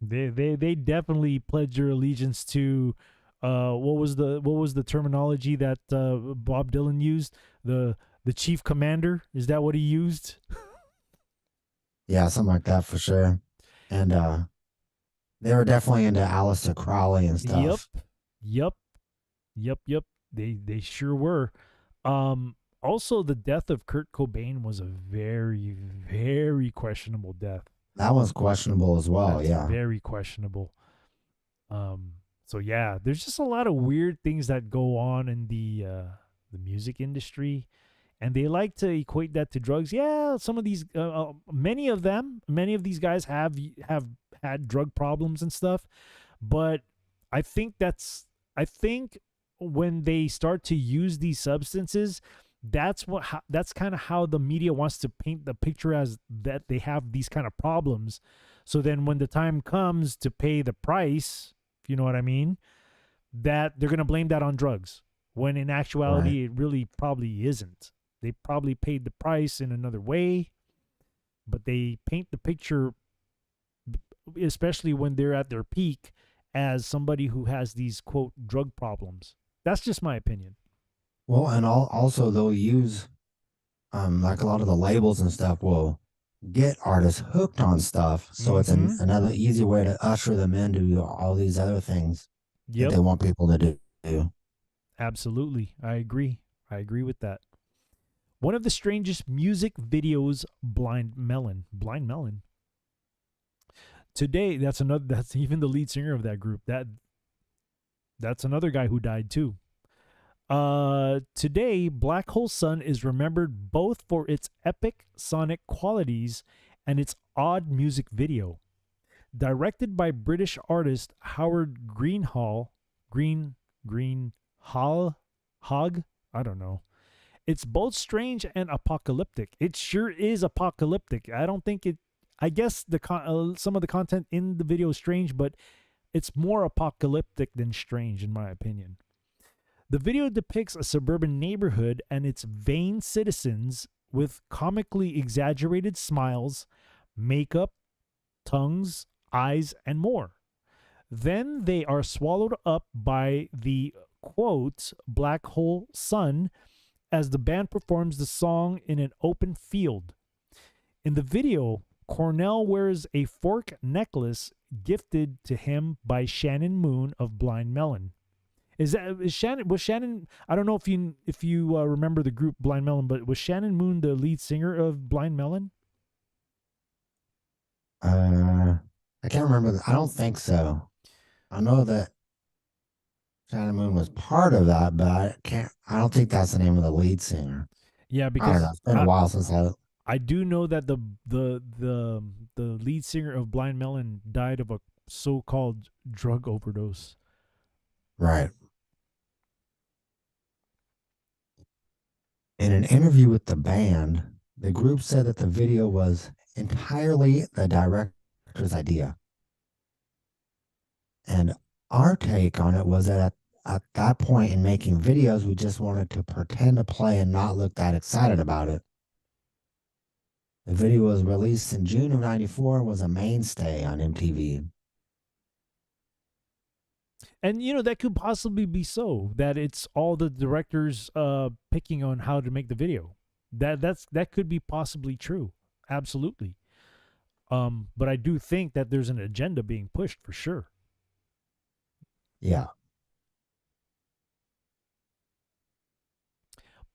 [SPEAKER 4] They definitely pledged their allegiance to what was the terminology that Bob Dylan used? The chief commander, is that what he used?
[SPEAKER 5] Yeah, something like that for sure. And they were definitely into Aleister Crowley and stuff.
[SPEAKER 4] Yep. They sure were. Also, the death of Kurt Cobain was a very, very questionable death.
[SPEAKER 5] That was questionable as well.
[SPEAKER 4] That's
[SPEAKER 5] yeah.
[SPEAKER 4] very questionable. So yeah, there's just a lot of weird things that go on in the music industry, and they like to equate that to drugs. Yeah, some of these, many of these guys have had drug problems and stuff, but I think when they start to use these substances, that's kind of how the media wants to paint the picture, as that they have these kind of problems. So then when the time comes to pay the price, if you know what I mean, that they're going to blame that on drugs, when in actuality it really probably isn't. They probably paid the price in another way, but they paint the picture, especially when they're at their peak, as somebody who has these, quote, drug problems. That's just my opinion.
[SPEAKER 5] Well, and also they'll use, like a lot of the labels and stuff will get artists hooked on stuff. So it's another easy way to usher them into all these other things that they want people to do. Absolutely.
[SPEAKER 4] I agree with that. One of the strangest music videos, Blind Melon. Today, that's even the lead singer of that group. That's another guy who died too. Today, Black Hole Sun is remembered both for its epic sonic qualities and its odd music video. Directed by British artist Howard Greenhall, I don't know. It's both strange and apocalyptic. It sure is apocalyptic. I guess some of the content in the video is strange, but it's more apocalyptic than strange, in my opinion. The video depicts a suburban neighborhood and its vain citizens with comically exaggerated smiles, makeup, tongues, eyes, and more. Then they are swallowed up by the, quote, Black Hole Sun as the band performs the song in an open field. In the video, Cornell wears a fork necklace gifted to him by Shannon Moon of Blind Melon. Was Shannon? I don't know if you remember the group Blind Melon, but was Shannon Moon the lead singer of Blind Melon?
[SPEAKER 5] I can't remember. I don't think so. I know that Shannon Moon was part of that, but I don't think that's the name of the lead singer.
[SPEAKER 4] Yeah, because
[SPEAKER 5] I don't know. It's been a while since
[SPEAKER 4] I do know that the lead singer of Blind Melon died of a so-called drug overdose.
[SPEAKER 5] Right. In an interview with the band, the group said that the video was entirely the director's idea. And our take on it was that at that point in making videos, we just wanted to pretend to play and not look that excited about it. The video was released in June of '94 and was a mainstay on MTV.
[SPEAKER 4] And, that could possibly be so, that it's all the directors picking on how to make the video. That could be possibly true. Absolutely. But I do think that there's an agenda being pushed for sure.
[SPEAKER 5] Yeah.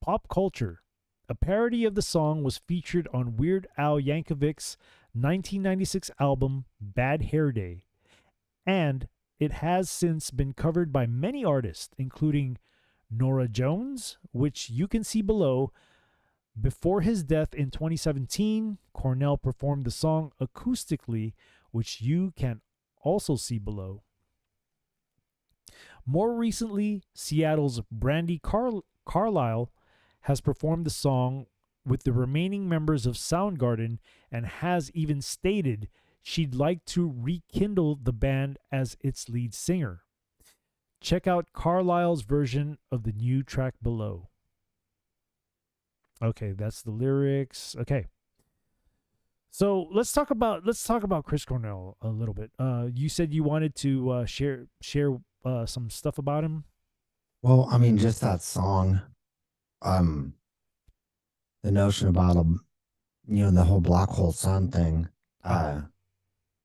[SPEAKER 4] Pop culture. A parody of the song was featured on Weird Al Yankovic's 1996 album Bad Hair Day, and it has since been covered by many artists, including Norah Jones, which you can see below. Before his death in 2017, Cornell performed the song acoustically, which you can also see below. More recently, Seattle's Brandi Carlile has performed the song with the remaining members of Soundgarden and has even stated she'd like to rekindle the band as its lead singer. Check out Carlisle's version of the new track below. Okay, that's the lyrics. Okay. So let's talk about Chris Cornell a little bit. You said you wanted to share some stuff about him.
[SPEAKER 5] Well, I mean, just that song, the notion about the whole black hole sun thing. A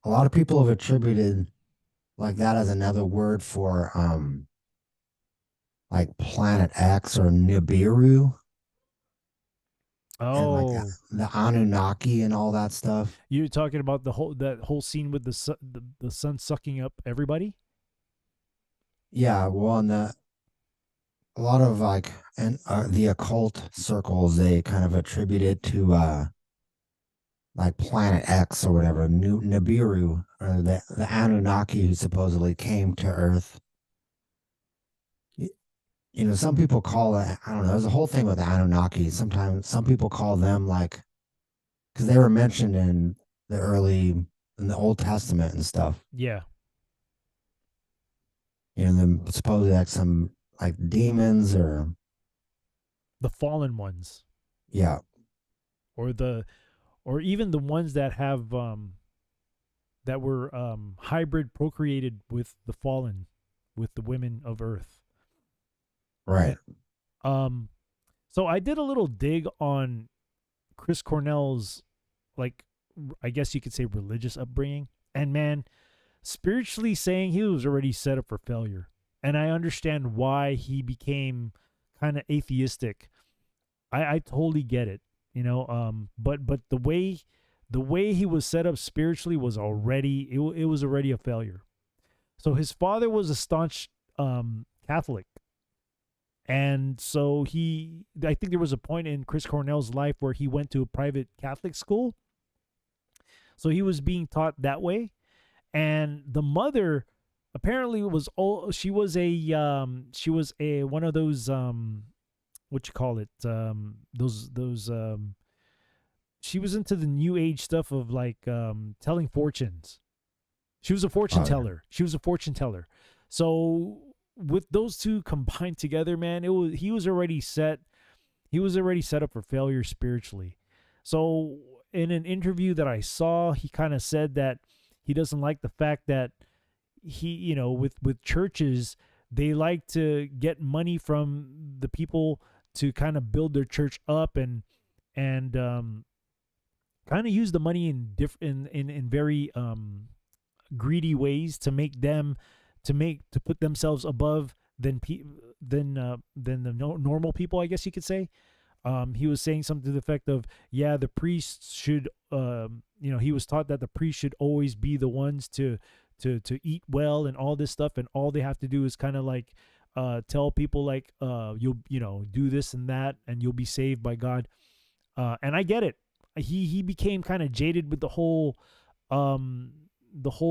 [SPEAKER 5] lot of people have attributed like that as another word for like Planet X or Nibiru. And like
[SPEAKER 4] Oh,
[SPEAKER 5] the Anunnaki and all that stuff.
[SPEAKER 4] you're talking about that whole scene with the sun sucking up everybody?
[SPEAKER 5] Yeah, well, and a lot of like the occult circles, they kind of attribute it to like Planet X or whatever, Nibiru, or the Anunnaki who supposedly came to Earth. Some people call it, I don't know, there's a whole thing with the Anunnaki. Sometimes some people call them like, because they were mentioned in the Old Testament and stuff.
[SPEAKER 4] Yeah.
[SPEAKER 5] Them supposedly like some like demons or
[SPEAKER 4] The fallen ones.
[SPEAKER 5] yeah.
[SPEAKER 4] Or even the ones that have that were hybrid procreated with the fallen, with the women of Earth.
[SPEAKER 5] Right.
[SPEAKER 4] So I did a little dig on Chris Cornell's, like, I guess you could say religious upbringing. And man, spiritually saying, he was already set up for failure. And I understand why he became kind of atheistic. I totally get it, but the way he was set up spiritually was already, it was already a failure. So his father was a staunch Catholic. And so I think there was a point in Chris Cornell's life where he went to a private Catholic school. So he was being taught that way. And the mother apparently she was a one of those, what you call it? She was into the new age stuff of like telling fortunes. She was a fortune teller. She was a fortune teller. So with those two combined together, man, he was already set up for failure spiritually. So in an interview that I saw, he kind of said that he doesn't like the fact that he, with churches, they like to get money from the people to kind of build their church up and kind of use the money in very greedy ways to put themselves above than the normal people, I guess you could say. He was saying something to the effect of, the priests should, he was taught that the priests should always be the ones to eat well and all this stuff, and all they have to do is kind of like tell people like, you'll do this and that, and you'll be saved by God. And I get it. He became kind of jaded with the whole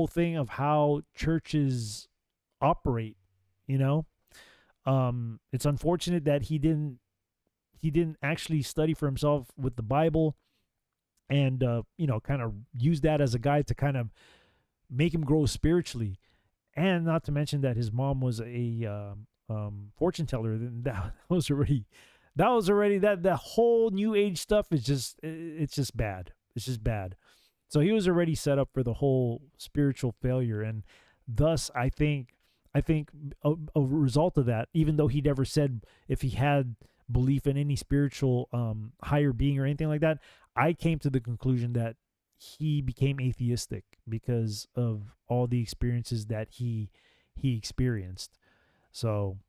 [SPEAKER 4] thing of how churches operate. It's unfortunate that he didn't actually study for himself with the Bible and kind of use that as a guide to kind of make him grow spiritually. And not to mention that his mom was a fortune teller. That was already that whole new age stuff is just, it's just bad. It's just bad. So he was already set up for the whole spiritual failure, and thus I think a result of that, even though he never said if he had belief in any spiritual higher being or anything like that, I came to the conclusion that he became atheistic because of all the experiences that he experienced. So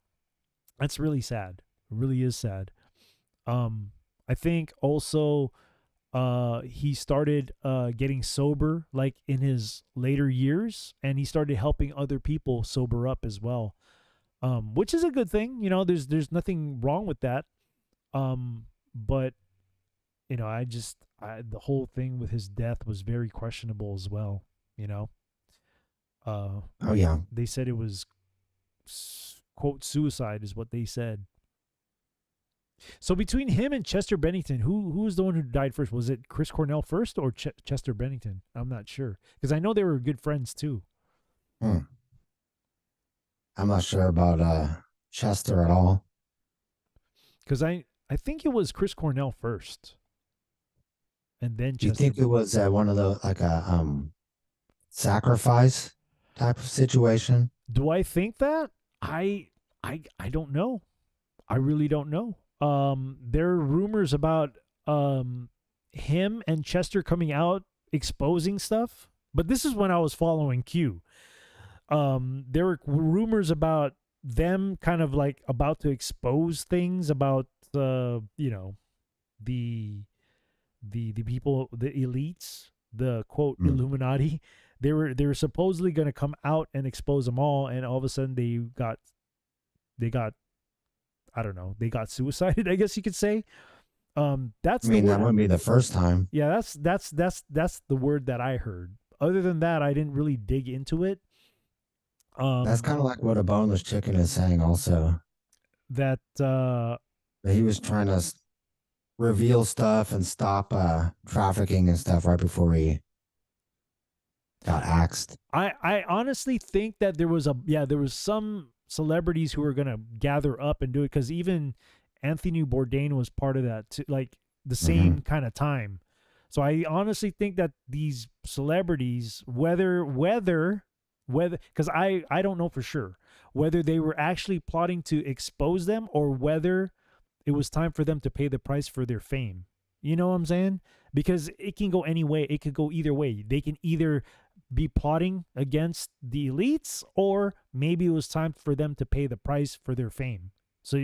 [SPEAKER 4] that's really sad. It really is sad. I think also he started getting sober like in his later years, and he started helping other people sober up as well, which is a good thing. There's nothing wrong with that. But the whole thing with his death was very questionable as well.
[SPEAKER 5] Oh yeah.
[SPEAKER 4] They said it was quote suicide is what they said. So between him and Chester Bennington, who was the one who died first? Was it Chris Cornell first or Chester Bennington? I'm not sure, because I know they were good friends too.
[SPEAKER 5] I'm not sure about Chester at all.
[SPEAKER 4] Because I think it was Chris Cornell first, and then
[SPEAKER 5] Do you
[SPEAKER 4] Chester.
[SPEAKER 5] think it was one of the like a sacrifice type of situation?
[SPEAKER 4] Do I think that? I don't know. I really don't know. There are rumors about him and Chester coming out exposing stuff, but this is when I was following Q. There were rumors about them kind of like about to expose things about you know, the people, the elites, the quote Illuminati. They were supposedly going to come out and expose them all, and all of a sudden they got I don't know, they got suicided, I guess you could say. That's
[SPEAKER 5] I mean,
[SPEAKER 4] the
[SPEAKER 5] that
[SPEAKER 4] word.
[SPEAKER 5] wouldn't be the first time.
[SPEAKER 4] Yeah, that's the word that I heard. Other than that, I didn't really dig into it.
[SPEAKER 5] That's kind of like what a boneless chicken is saying also.
[SPEAKER 4] That
[SPEAKER 5] That he was trying to reveal stuff and stop trafficking and stuff right before he got axed.
[SPEAKER 4] I honestly think that there was some celebrities who were gonna gather up and do it, because even Anthony Bourdain was part of that too, like the same kind of time. So I honestly think that these celebrities, whether because I don't know for sure whether they were actually plotting to expose them or whether it was time for them to pay the price for their fame. You know what I'm saying? Because it can go any way. It could go either way. They can either be plotting against the elites, or maybe it was time for them to pay the price for their fame. So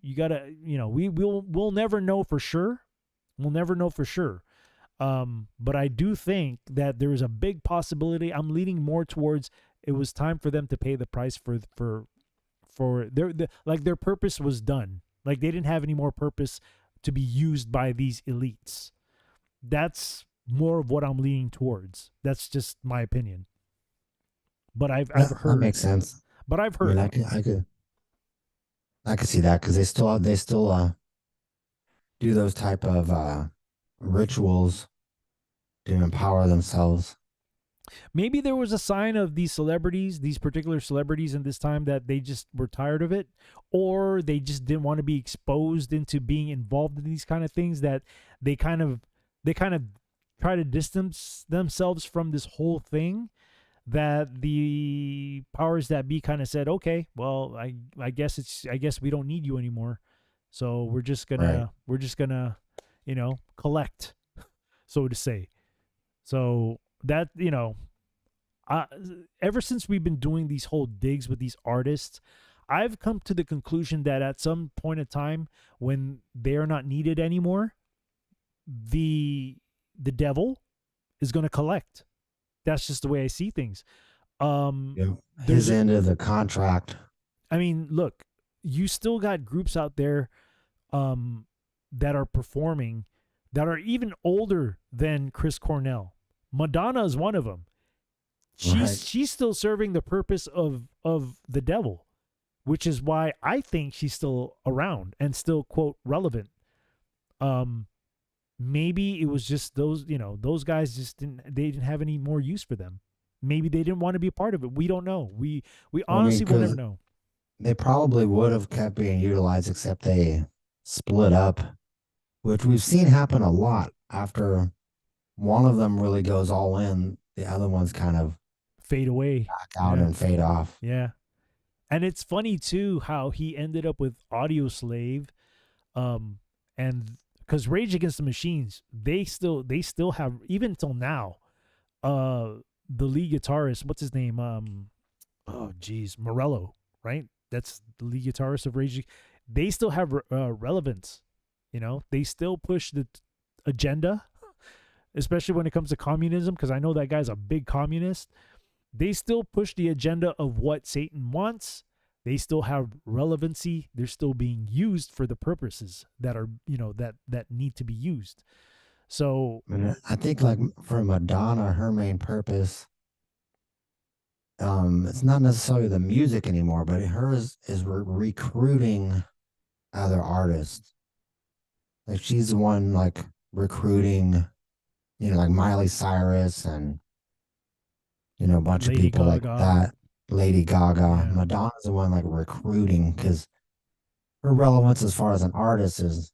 [SPEAKER 4] you gotta, we'll never know for sure. We'll never know for sure. But I do think that there is a big possibility. I'm leaning more towards it was time for them to pay the price for their purpose was done. Like they didn't have any more purpose to be used by these elites. That's more of what I'm leaning towards. That's just my opinion. But I've heard
[SPEAKER 5] that makes sense.
[SPEAKER 4] But I've heard.
[SPEAKER 5] I mean, I could see that because they still do those type of rituals to empower themselves.
[SPEAKER 4] Maybe there was a sign of these particular celebrities in this time, that they just were tired of it, or they just didn't want to be exposed into being involved in these kind of things, that they kind of try to distance themselves from this whole thing, that the powers that be kind of said, okay, well, I guess we don't need you anymore. So we're just gonna collect, so to say. So that, ever since we've been doing these whole digs with these artists, I've come to the conclusion that at some point in time, when they are not needed anymore, the devil is going to collect. That's just the way I see things.
[SPEAKER 5] His end of the contract.
[SPEAKER 4] I mean, look, you still got groups out there that are performing that are even older than Chris Cornell. Madonna is one of them. She's still serving the purpose of the devil, which is why I think she's still around and still, quote, relevant. Maybe it was just those guys just didn't have any more use for them. Maybe they didn't want to be a part of it. We don't know. We honestly will never know.
[SPEAKER 5] They probably would have kept being utilized, except they split up, which we've seen happen a lot. After one of them really goes all in, the other ones kind of
[SPEAKER 4] fade away,
[SPEAKER 5] back out and fade off.
[SPEAKER 4] Yeah. And it's funny too how he ended up with Audio Slave, and because Rage Against the Machines, they still have, even until now, the lead guitarist, what's his name? Morello, right? That's the lead guitarist of Rage. They still have relevance. They still push the agenda, especially when it comes to communism, because I know that guy's a big communist. They still push the agenda of what Satan wants. They still have relevancy. They're still being used for the purposes that are, that need to be used. So
[SPEAKER 5] I think, like, for Madonna, her main purpose, it's not necessarily the music anymore, but hers is recruiting other artists. Like, she's the one, like, recruiting, like Miley Cyrus and, a bunch of people like that. Lady Gaga.
[SPEAKER 4] Yeah.
[SPEAKER 5] Madonna's the one like recruiting because her relevance as far as an artist is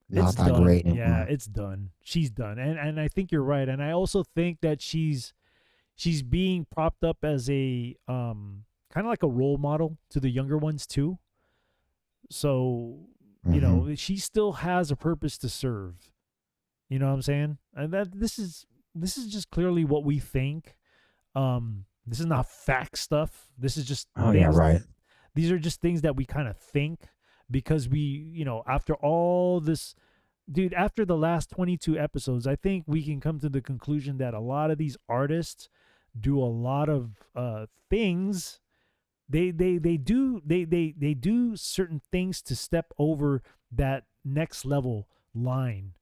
[SPEAKER 4] It's
[SPEAKER 5] not that
[SPEAKER 4] done.
[SPEAKER 5] great
[SPEAKER 4] Yeah,
[SPEAKER 5] anymore.
[SPEAKER 4] it's done. She's done. And I think you're right. And I also think that she's being propped up as a kind of like a role model to the younger ones too. So,
[SPEAKER 5] Hmm.
[SPEAKER 4] she still has a purpose to serve. You know what I'm saying? And that this is just clearly what we think. This is not fact stuff. This is just
[SPEAKER 5] Oh yeah,
[SPEAKER 4] things.
[SPEAKER 5] right.
[SPEAKER 4] These are just things that we kind of think because we, after all this, dude, after the last 22 episodes, I think we can come to the conclusion that a lot of these artists do a lot of things. They do certain things to step over that next level line.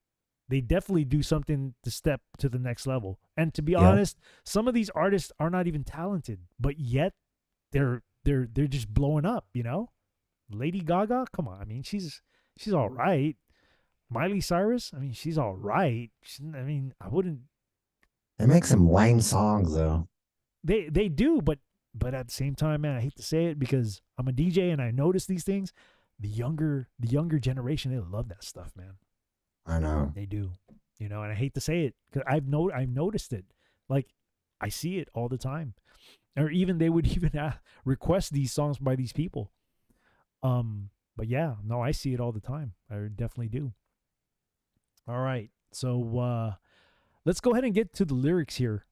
[SPEAKER 4] They definitely do something to step to the next level. And to be
[SPEAKER 5] Yep.
[SPEAKER 4] honest, some of these artists are not even talented, but yet they're just blowing up. Lady Gaga, come on. I mean, she's all right. Miley Cyrus, I mean, she's all right. I mean, I wouldn't.
[SPEAKER 5] They make some lame songs though.
[SPEAKER 4] They do, but at the same time, man, I hate to say it because I'm a DJ and I notice these things. The younger generation, they love that stuff, man.
[SPEAKER 5] I know.
[SPEAKER 4] They do, and I hate to say it because I've noticed it. Like, I see it all the time, or even they would even request these songs by these people. But yeah, no, I see it all the time. I definitely do. All right, so let's go ahead and get to the lyrics here.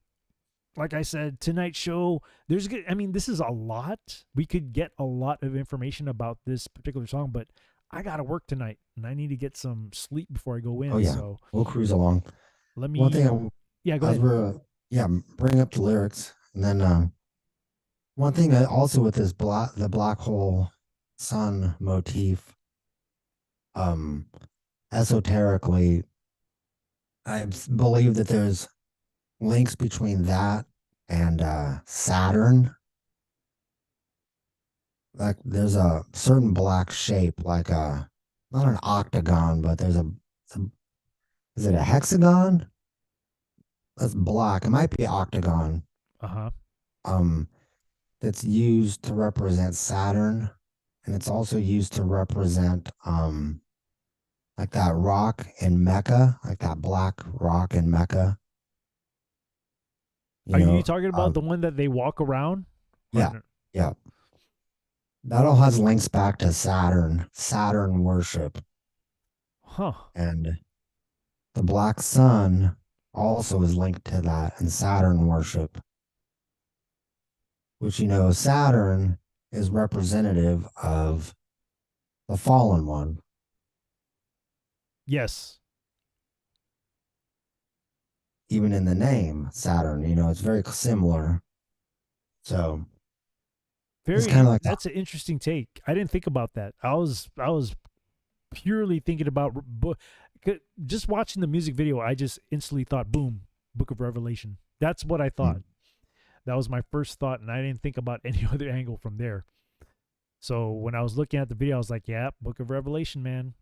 [SPEAKER 4] Like I said, tonight's show, I mean, this is a lot. We could get a lot of information about this particular song, but I got to work tonight and I need to get some sleep before I go
[SPEAKER 5] Oh
[SPEAKER 4] in.
[SPEAKER 5] yeah,
[SPEAKER 4] So
[SPEAKER 5] we'll cruise along.
[SPEAKER 4] let
[SPEAKER 5] One
[SPEAKER 4] me,
[SPEAKER 5] thing,
[SPEAKER 4] yeah, go
[SPEAKER 5] as
[SPEAKER 4] ahead.
[SPEAKER 5] we're yeah bring up the lyrics, and then one thing that also with this the black hole sun motif, um, esoterically, believe that there's links between that and Saturn. Like there's a certain black shape, like a not an octagon, but a is it a hexagon? That's black. It might be octagon.
[SPEAKER 4] Uh huh.
[SPEAKER 5] Um, that's used to represent Saturn, and it's also used to represent like that rock in Mecca, like that black rock in Mecca. You
[SPEAKER 4] Are you
[SPEAKER 5] know,
[SPEAKER 4] talking about the one that they walk around? Or
[SPEAKER 5] yeah, yeah. That all has links back to Saturn worship,
[SPEAKER 4] huh?
[SPEAKER 5] and the black sun also is linked to that and Saturn worship, which Saturn is representative of the fallen one.
[SPEAKER 4] Yes.
[SPEAKER 5] Even in the name Saturn, it's very similar. So it's kind of like
[SPEAKER 4] That's an interesting take. I didn't think about that. I was purely thinking about just watching the music video. I just instantly thought, boom, Book of Revelation. That's what I thought. That was my first thought, and I didn't think about any other angle from there. So when I was looking at the video, I was like, yeah, Book of Revelation, man.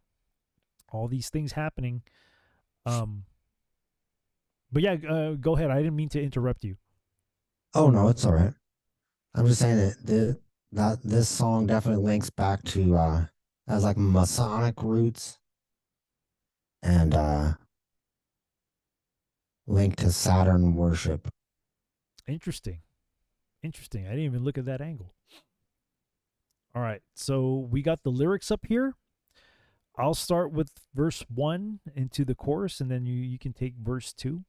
[SPEAKER 4] All these things happening. But yeah, go ahead. I didn't mean to interrupt you.
[SPEAKER 5] oh no, it's all right. I'm just saying that this song definitely links back to has like Masonic roots and linked to Saturn worship.
[SPEAKER 4] Interesting. I didn't even look at that angle. All right. So we got the lyrics up here. I'll start with verse 1 into the chorus, and then you can take verse 2.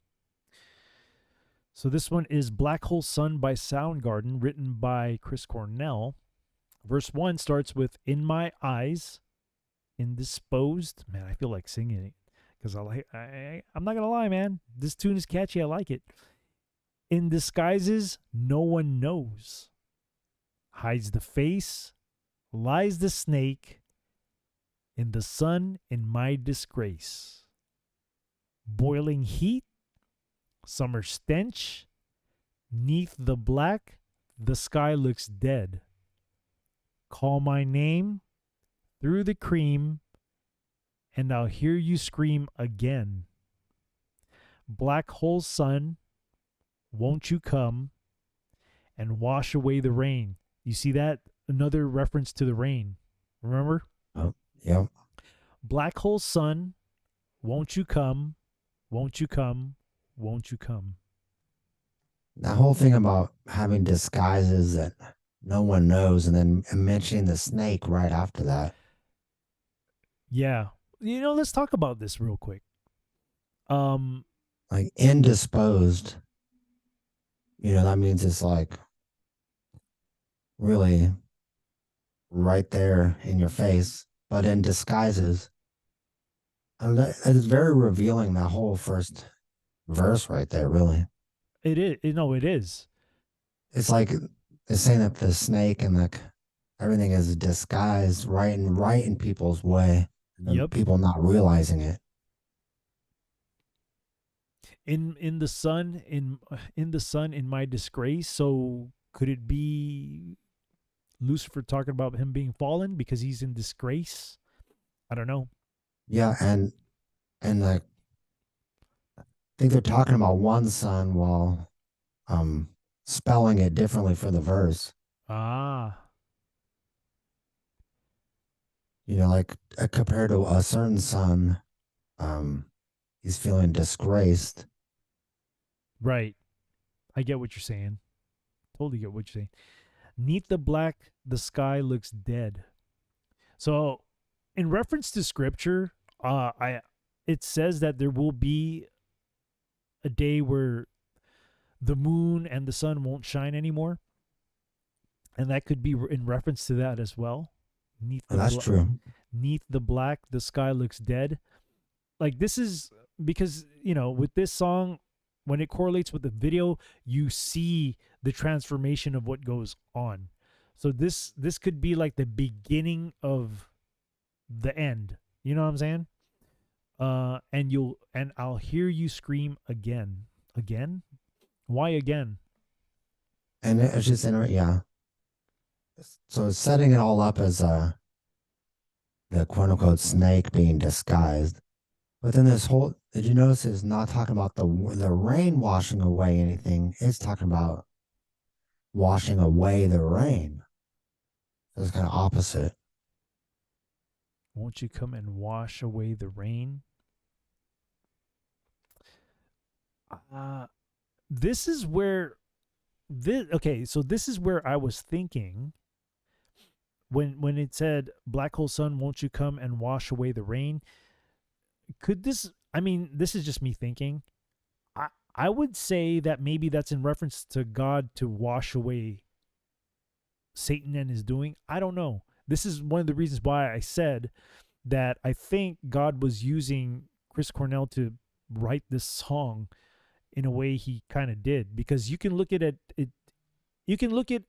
[SPEAKER 4] So this one is Black Hole Sun by Soundgarden, written by Chris Cornell. Verse 1 starts with In My Eyes, Indisposed. Man, I feel like singing it because I'm not going to lie, man. This tune is catchy. I like it. In disguises no one knows. Hides the face, lies the snake. In the sun, in my disgrace. Boiling heat, summer stench. Neath the black, the sky looks dead. Call my name through the cream, and I'll hear you scream again. Black hole sun, won't you come and wash away the rain. You see that? Another reference to the rain. Remember?
[SPEAKER 5] Oh, yep.
[SPEAKER 4] Black hole sun, won't you come? Won't you come? Won't you come?
[SPEAKER 5] That whole thing about having disguises that no one knows, and then mentioning the snake right after that.
[SPEAKER 4] Yeah. Let's talk about this real quick.
[SPEAKER 5] Like indisposed. That means it's like really right there in your face, but in disguises. And it's very revealing, that whole first verse right there, really.
[SPEAKER 4] It is. It is.
[SPEAKER 5] It's like it's saying that the snake and like everything is disguised right in people's way. And
[SPEAKER 4] Yep.
[SPEAKER 5] people not realizing it.
[SPEAKER 4] In the sun, in my disgrace. So could it be Lucifer talking about him being fallen because he's in disgrace? I don't know.
[SPEAKER 5] Yeah, and like I think they're talking about one sun while spelling it differently for the verse.
[SPEAKER 4] Ah.
[SPEAKER 5] Like compared to a certain son, he's feeling disgraced.
[SPEAKER 4] Right. I get what you're saying. Totally get what you're saying. Neath the black, the sky looks dead. So, in reference to scripture, it says that there will be a day where the moon and the sun won't shine anymore, and that could be in reference to that as well.
[SPEAKER 5] That's true.
[SPEAKER 4] Neath the black, the sky looks dead. Like, this is because with this song, when it correlates with the video, you see the transformation of what goes on. So this could be like the beginning of the end. You know what I'm saying? And I'll hear you scream again. Again? Why again?
[SPEAKER 5] And it's just yeah. So it's setting it all up as the quote unquote snake being disguised. But then did you notice it's not talking about the rain washing away anything? It's talking about washing away the rain. So it's kind of opposite.
[SPEAKER 4] Won't you come and wash away the rain? This is where so this is where I was thinking when it said, black hole sun, won't you come and wash away the rain? Could this, this is just me thinking. I would say that maybe that's in reference to God to wash away Satan and his doing. I don't know. This is one of the reasons why I said that I think God was using Chris Cornell to write this song in a way he kind of did, because you can look at it you can look at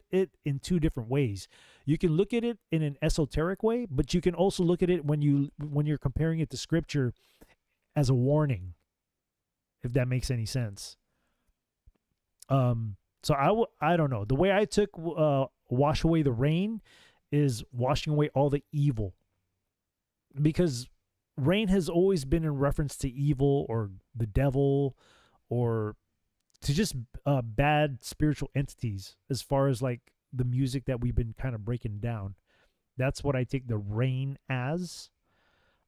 [SPEAKER 4] it in two different ways. You can look at it in an esoteric way, but you can also look at it when you're comparing it to scripture as a warning, if that makes any sense. So I don't know. The way I took wash away the rain is washing away all the evil, because rain has always been in reference to evil or the devil or to just bad spiritual entities, as far as like the music that we've been kind of breaking down. That's what I take the rain as,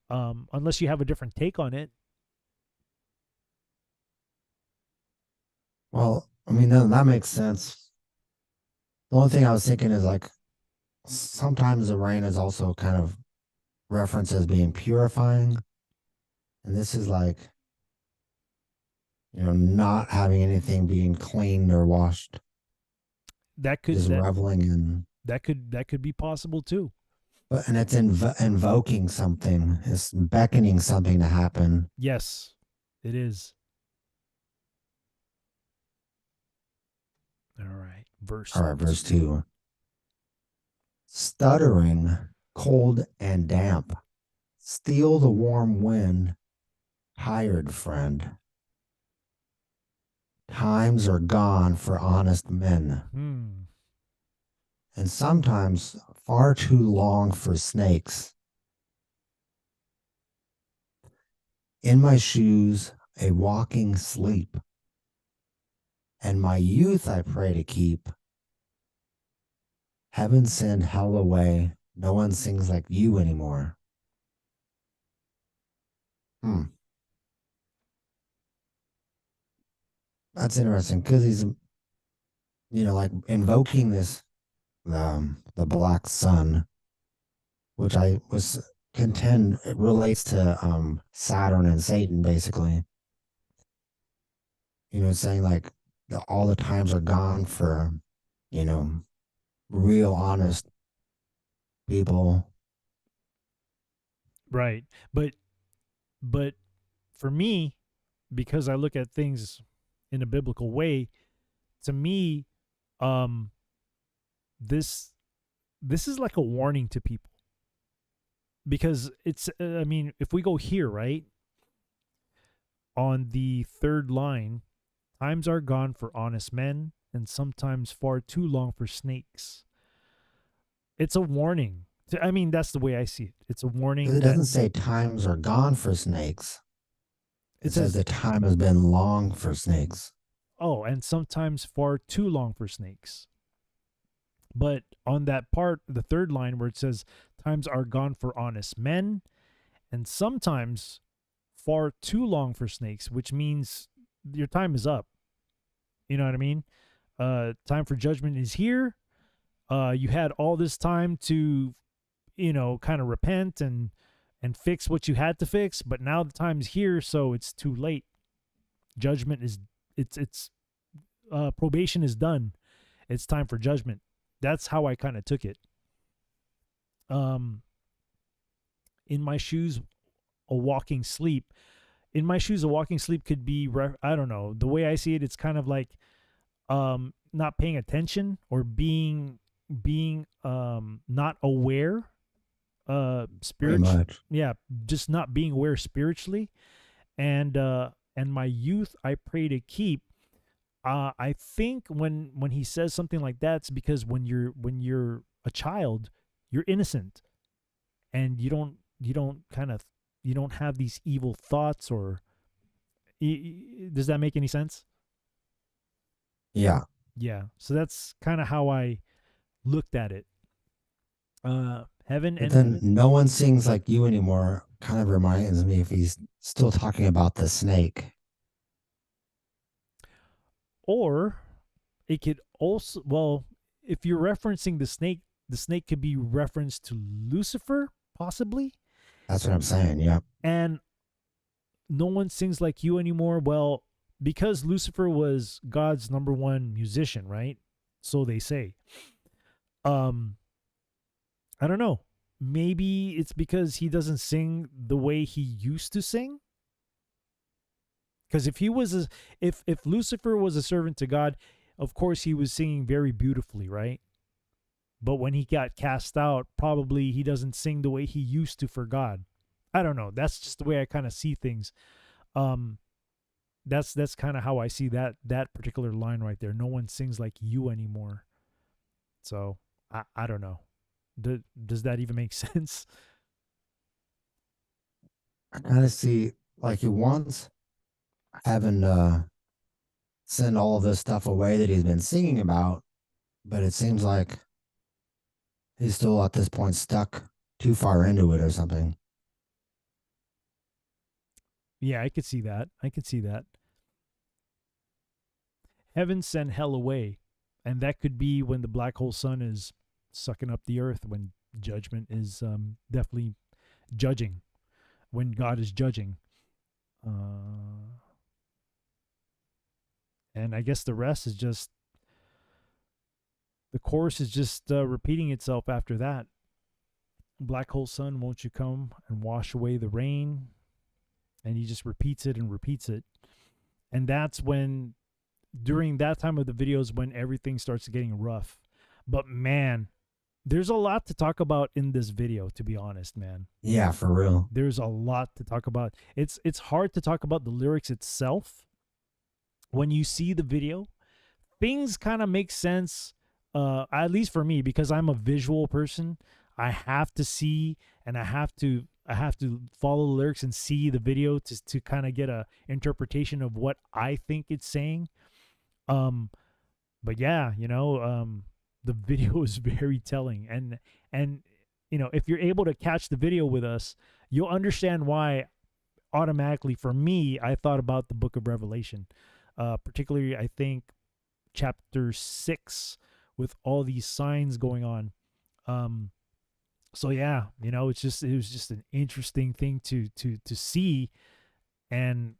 [SPEAKER 4] unless you have a different take on it.
[SPEAKER 5] Well, that makes sense. The only thing I was thinking is like sometimes the rain is also kind of referenced as being purifying. And this is like, not having anything being cleaned or washed.
[SPEAKER 4] That could
[SPEAKER 5] just reveling in.
[SPEAKER 4] That could be possible too.
[SPEAKER 5] And it's invoking something. It's beckoning something to happen.
[SPEAKER 4] Yes, it is. All right, verse
[SPEAKER 5] 2. Stuttering, cold and damp, steal the warm wind, hired friend. Times are gone for honest men. And sometimes far too long for snakes. In my shoes, a walking sleep. And my youth I pray to keep. Heaven send hell away. No one sings like you anymore. That's interesting because he's, like invoking this, the black sun, which I was contend it relates to Saturn and Satan, basically. Saying like all the times are gone for, real honest people.
[SPEAKER 4] Right. But for me, because I look at things in a biblical way, to me, um, this is like a warning to people, because it's I mean, if we go here, right, on the third line, times are gone for honest men, and sometimes far too long for snakes. It's a warning. I mean, that's the way I see it. It's a warning.
[SPEAKER 5] It doesn't say times are gone for snakes. It says the time has been long for snakes.
[SPEAKER 4] Oh, and sometimes far too long for snakes. But on that part, the third line where it says times are gone for honest men, and sometimes far too long for snakes, which means your time is up. You know what I mean? Time for judgment is here. You had all this time to, kind of repent and fix what you had to fix, but now the time's here, so it's too late. Judgment is probation is done. It's time for judgment. That's how I kind of took it. In my shoes, a walking sleep. In my shoes, a walking sleep could be, I don't know. The way I see it, it's kind of like not paying attention or being not aware spiritually. Yeah, just not being aware spiritually. And my youth I pray to keep. I think when he says something like that, it's because when you're a child, you're innocent, and you don't have these evil thoughts. Or does that make any sense?
[SPEAKER 5] Yeah.
[SPEAKER 4] So that's kind of how I looked at it. Heaven
[SPEAKER 5] but
[SPEAKER 4] and
[SPEAKER 5] then no one sings like you anymore kind of reminds me if he's still talking about the snake.
[SPEAKER 4] Or it could also, well, if you're referencing the snake could be referenced to Lucifer, possibly.
[SPEAKER 5] That's what I'm saying. Yeah.
[SPEAKER 4] And no one sings like you anymore. Well, because Lucifer was God's number one musician, right? So they say. I don't know. Maybe it's because he doesn't sing the way he used to sing. Because if Lucifer was a servant to God, of course he was singing very beautifully, right? But when he got cast out, probably he doesn't sing the way he used to for God. I don't know. That's just the way I kind of see things. That's kind of how I see that particular line right there. No one sings like you anymore. So I don't know. Does that even make sense?
[SPEAKER 5] I kind of see like he wants having send all of this stuff away that he's been singing about, but it seems like he's still at this point stuck too far into it or something.
[SPEAKER 4] Yeah, I could see that. Heaven send hell away. And that could be when the black hole sun is sucking up the earth, when judgment is definitely judging, when God is judging. And I guess the rest is just, the chorus is just repeating itself after that. Black hole sun, won't you come and wash away the rain? And he just repeats it and repeats it. And that's when, during that time of the videos, when everything starts getting rough. But man, there's a lot to talk about in this video, to be honest, man.
[SPEAKER 5] Yeah, for real.
[SPEAKER 4] There's a lot to talk about. It's hard to talk about the lyrics itself. When you see the video, things kind of make sense, at least for me, because I'm a visual person. I have to see, and I have to follow the lyrics and see the video to kind of get a interpretation of what I think it's saying. But yeah, the video is very telling, and if you're able to catch the video with us, you'll understand why automatically for me I thought about the book of Revelation, particularly I think chapter 6 with all these signs going on. So yeah, it was just an interesting thing to see, and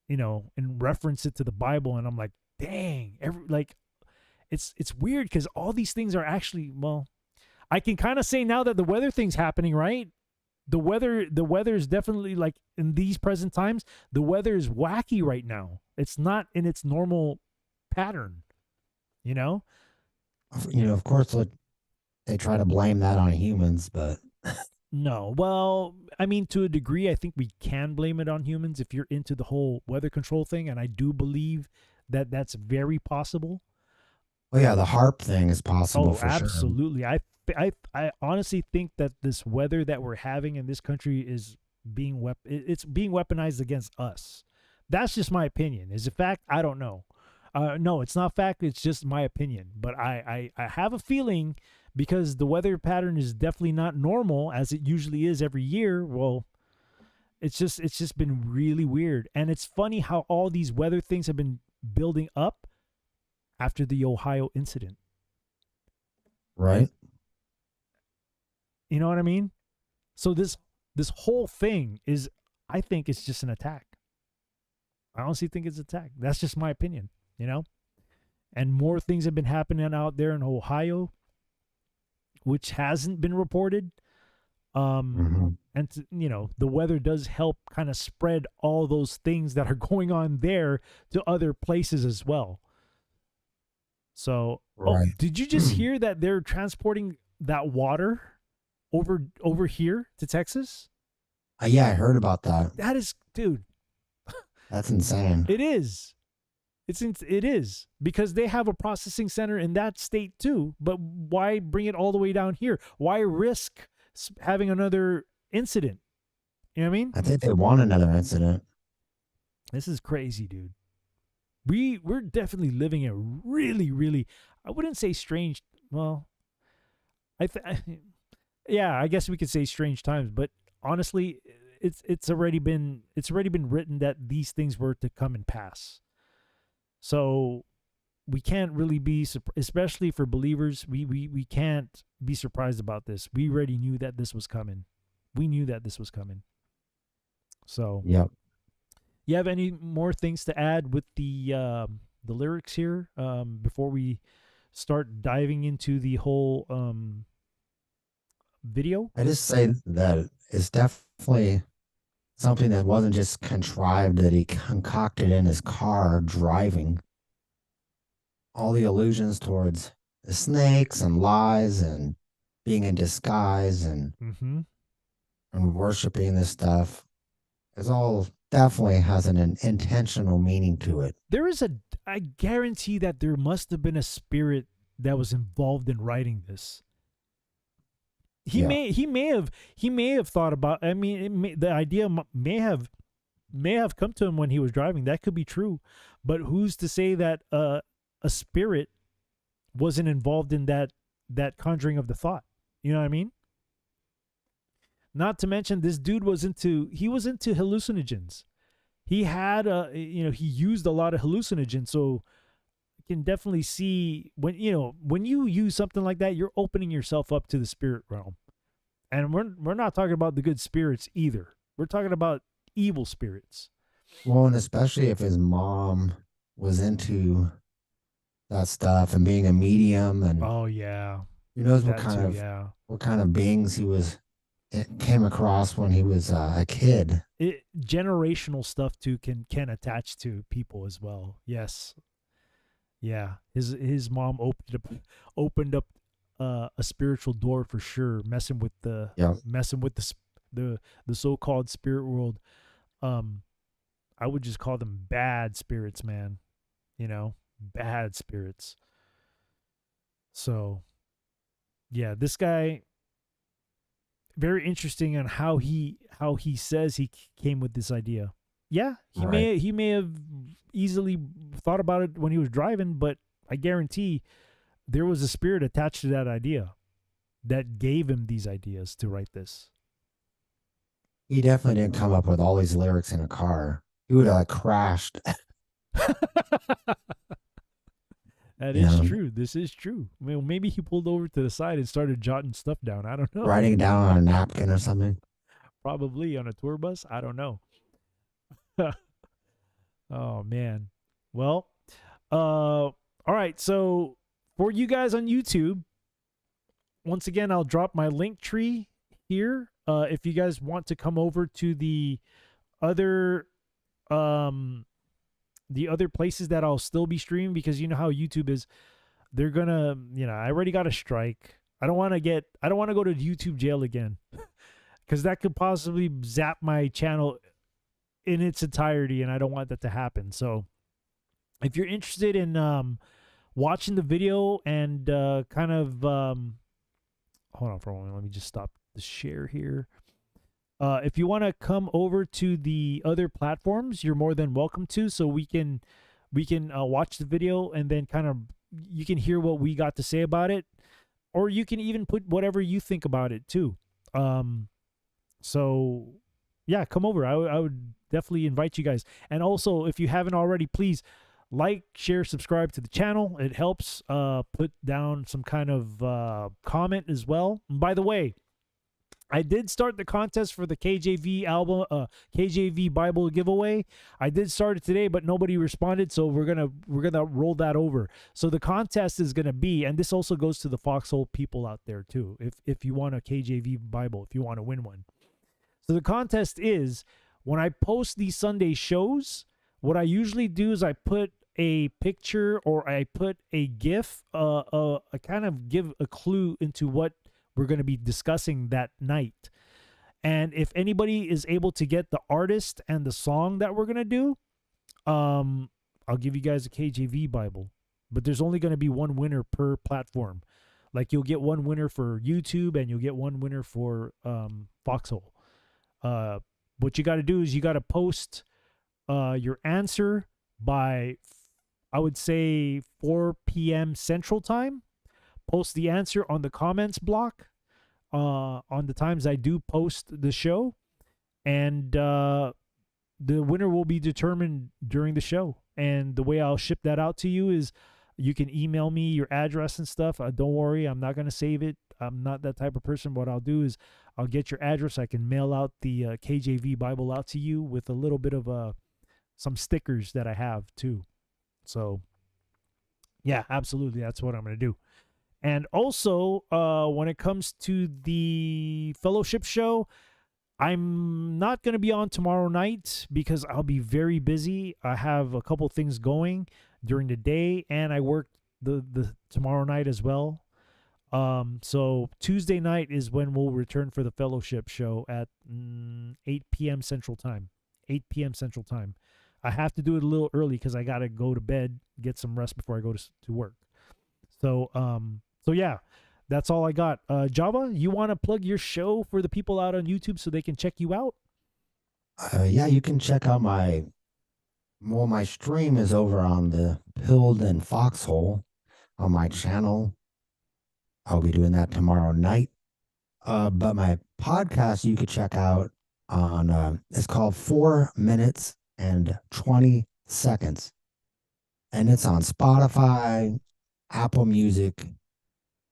[SPEAKER 4] and reference it to the Bible, and I'm like, dang, it's weird because all these things are actually, well, I can kind of say now that the weather thing's happening, right? The weather is definitely, like, in these present times, the weather is wacky right now. It's not in its normal pattern,
[SPEAKER 5] Of course, they try to blame that on humans, but
[SPEAKER 4] No. Well, I mean, to a degree, I think we can blame it on humans if you're into the whole weather control thing, and I do believe that that's very possible.
[SPEAKER 5] well, yeah, the harp thing is possible for
[SPEAKER 4] absolutely. I honestly think that this weather that we're having in this country is it's being weaponized against us. That's just my opinion. Is it fact? I don't know. No, it's not fact. It's just my opinion. But I have a feeling, because the weather pattern is definitely not normal as it usually is every year. Well, it's just been really weird. And it's funny how all these weather things have been building up after the Ohio incident.
[SPEAKER 5] Right.
[SPEAKER 4] You know what I mean? So this whole thing is, I think it's just an attack. I honestly think it's an attack. That's just my opinion, And more things have been happening out there in Ohio, which hasn't been reported. And the weather does help kind of spread all those things that are going on there to other places as well. So,
[SPEAKER 5] right.
[SPEAKER 4] Did you just hear that they're transporting that water over here to Texas?
[SPEAKER 5] Yeah, I heard about that.
[SPEAKER 4] That is, dude.
[SPEAKER 5] That's insane.
[SPEAKER 4] It is. It is, because they have a processing center in that state too. But why bring it all the way down here? Why risk having another incident? You know what I mean?
[SPEAKER 5] I think they want another incident.
[SPEAKER 4] This is crazy, dude. We're definitely living in really, really, I wouldn't say strange. Well, yeah, I guess we could say strange times. But honestly, it's already been written that these things were to come and pass. So we can't really be, especially for believers, we can't be surprised about this. We already knew that this was coming. We knew that this was coming. So,
[SPEAKER 5] yep.
[SPEAKER 4] You have any more things to add with the lyrics here before we start diving into the whole video?
[SPEAKER 5] I just say that it's definitely something that wasn't just contrived, that he concocted in his car driving. All the allusions towards the snakes and lies and being in disguise and worshiping this stuff, is all definitely has an intentional meaning to it.
[SPEAKER 4] I guarantee that there must have been a spirit that was involved in writing this. He may have thought about. I mean, the idea may have come to him when he was driving. That could be true, but who's to say that a spirit wasn't involved in that conjuring of the thought? You know what I mean? Not to mention, this dude was into hallucinogens. He had he used a lot of hallucinogens, so you can definitely see when you use something like that, you're opening yourself up to the spirit realm. And we're not talking about the good spirits either. We're talking about evil spirits.
[SPEAKER 5] Well, and especially if his mom was into that stuff and being a medium, and
[SPEAKER 4] oh yeah,
[SPEAKER 5] who knows what kind of beings it came across when he was a kid.
[SPEAKER 4] Generational stuff too can attach to people as well. Yes, yeah. His mom opened up a spiritual door for sure, messing with the so-called spirit world. I would just call them bad spirits, man. Bad spirits. So, yeah, this guy, very interesting on how he says he came with this idea. Yeah, he may have easily thought about it when he was driving, but I guarantee there was a spirit attached to that idea that gave him these ideas to write this.
[SPEAKER 5] He definitely didn't come up with all these lyrics in a car. He would have like crashed.
[SPEAKER 4] That is true. This is true. Well, maybe he pulled over to the side and started jotting stuff down. I don't know.
[SPEAKER 5] Writing it down on a napkin or something.
[SPEAKER 4] Probably on a tour bus. I don't know. Oh, man. Well, all right. So for you guys on YouTube, once again, I'll drop my link tree here. If you guys want to come over to the other places that I'll still be streaming, because you know how YouTube is, they're gonna, I already got a strike. I don't want to go to YouTube jail again, because that could possibly zap my channel in its entirety, and I don't want that to happen. So if you're interested in watching the video and kind of hold on for a moment, let me just stop the share here. If you want to come over to the other platforms, you're more than welcome to, so we can watch the video, and then kind of you can hear what we got to say about it, or you can even put whatever you think about it too. So yeah, come over. I would definitely invite you guys. And also, if you haven't already, please like, share, subscribe to the channel. It helps. Put down some kind of comment as well. And by the way, I did start the contest for the KJV album, KJV Bible giveaway. I did start it today, but nobody responded, so we're gonna roll that over. So the contest is gonna be, and this also goes to the Foxhole people out there too. If you want a KJV Bible, if you want to win one, so the contest is, when I post these Sunday shows, what I usually do is I put a picture or I put a GIF, I kind of give a clue into what we're going to be discussing that night. And if anybody is able to get the artist and the song that we're going to do, I'll give you guys a KJV Bible. But there's only going to be one winner per platform. Like, you'll get one winner for YouTube and you'll get one winner for Foxhole. What you got to do is you got to post your answer by, I would say, 4 p.m. Central Time. Post the answer on the comments block on the times I do post the show, and the winner will be determined during the show. And the way I'll ship that out to you is you can email me your address and stuff. Don't worry, I'm not going to save it. I'm not that type of person. What I'll do is I'll get your address. I can mail out the KJV Bible out to you with a little bit of some stickers that I have too. So yeah, absolutely, that's what I'm going to do. And also, when it comes to the fellowship show, I'm not going to be on tomorrow night because I'll be very busy. I have a couple things going during the day, and I work the tomorrow night as well. So Tuesday night is when we'll return for the fellowship show at 8 p.m. Central Time. 8 p.m. Central Time. I have to do it a little early because I got to go to bed, get some rest before I go to work. So yeah, that's all I got. Java, you want to plug your show for the people out on YouTube so they can check you out?
[SPEAKER 5] Yeah, you can check out my stream is over on the Pilled and Foxhole on my channel. I'll be doing that tomorrow night. But my podcast you could check out on, it's called 4 minutes and 20 seconds. And it's on Spotify, Apple Music,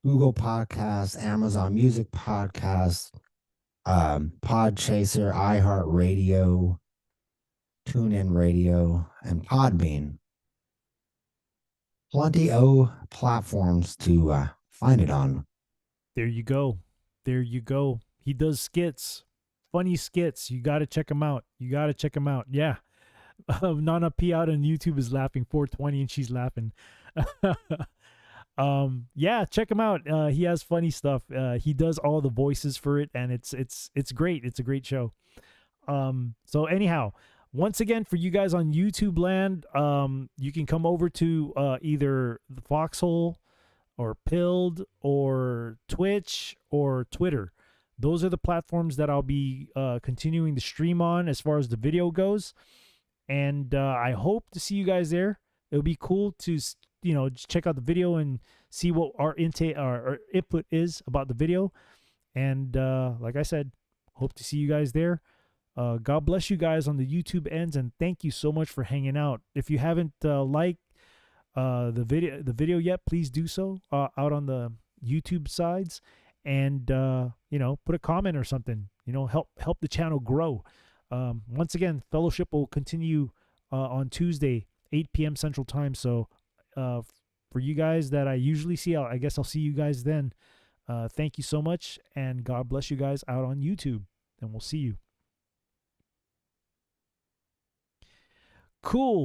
[SPEAKER 5] Google Podcasts, Amazon Music Podcasts, Podchaser, iHeartRadio, TuneIn Radio, and Podbean. Plenty of platforms to find it on.
[SPEAKER 4] There you go. There you go. He does skits, funny skits. You got to check him out. You got to check him out. Yeah. Nana P out on YouTube is laughing 420 and she's laughing. Yeah, check him out. He has funny stuff. He does all the voices for it, and it's great. It's a great show. So anyhow, once again, for you guys on YouTube land, you can come over to either the Foxhole or Pilled or Twitch or Twitter. Those are the platforms that I'll be continuing to stream on as far as the video goes. And I hope to see you guys there. It'll be cool to, just check out the video and see what our our input is about the video. And like I said, hope to see you guys there. God bless you guys on the YouTube ends, and thank you so much for hanging out. If you haven't liked the video yet, please do so out on the YouTube sides, and put a comment or something. Help the channel grow. Once again, fellowship will continue on Tuesday, 8 p.m. Central Time. So for you guys that I usually see, I guess I'll see you guys then. Thank you so much, and God bless you guys out on YouTube, and we'll see you. Cool.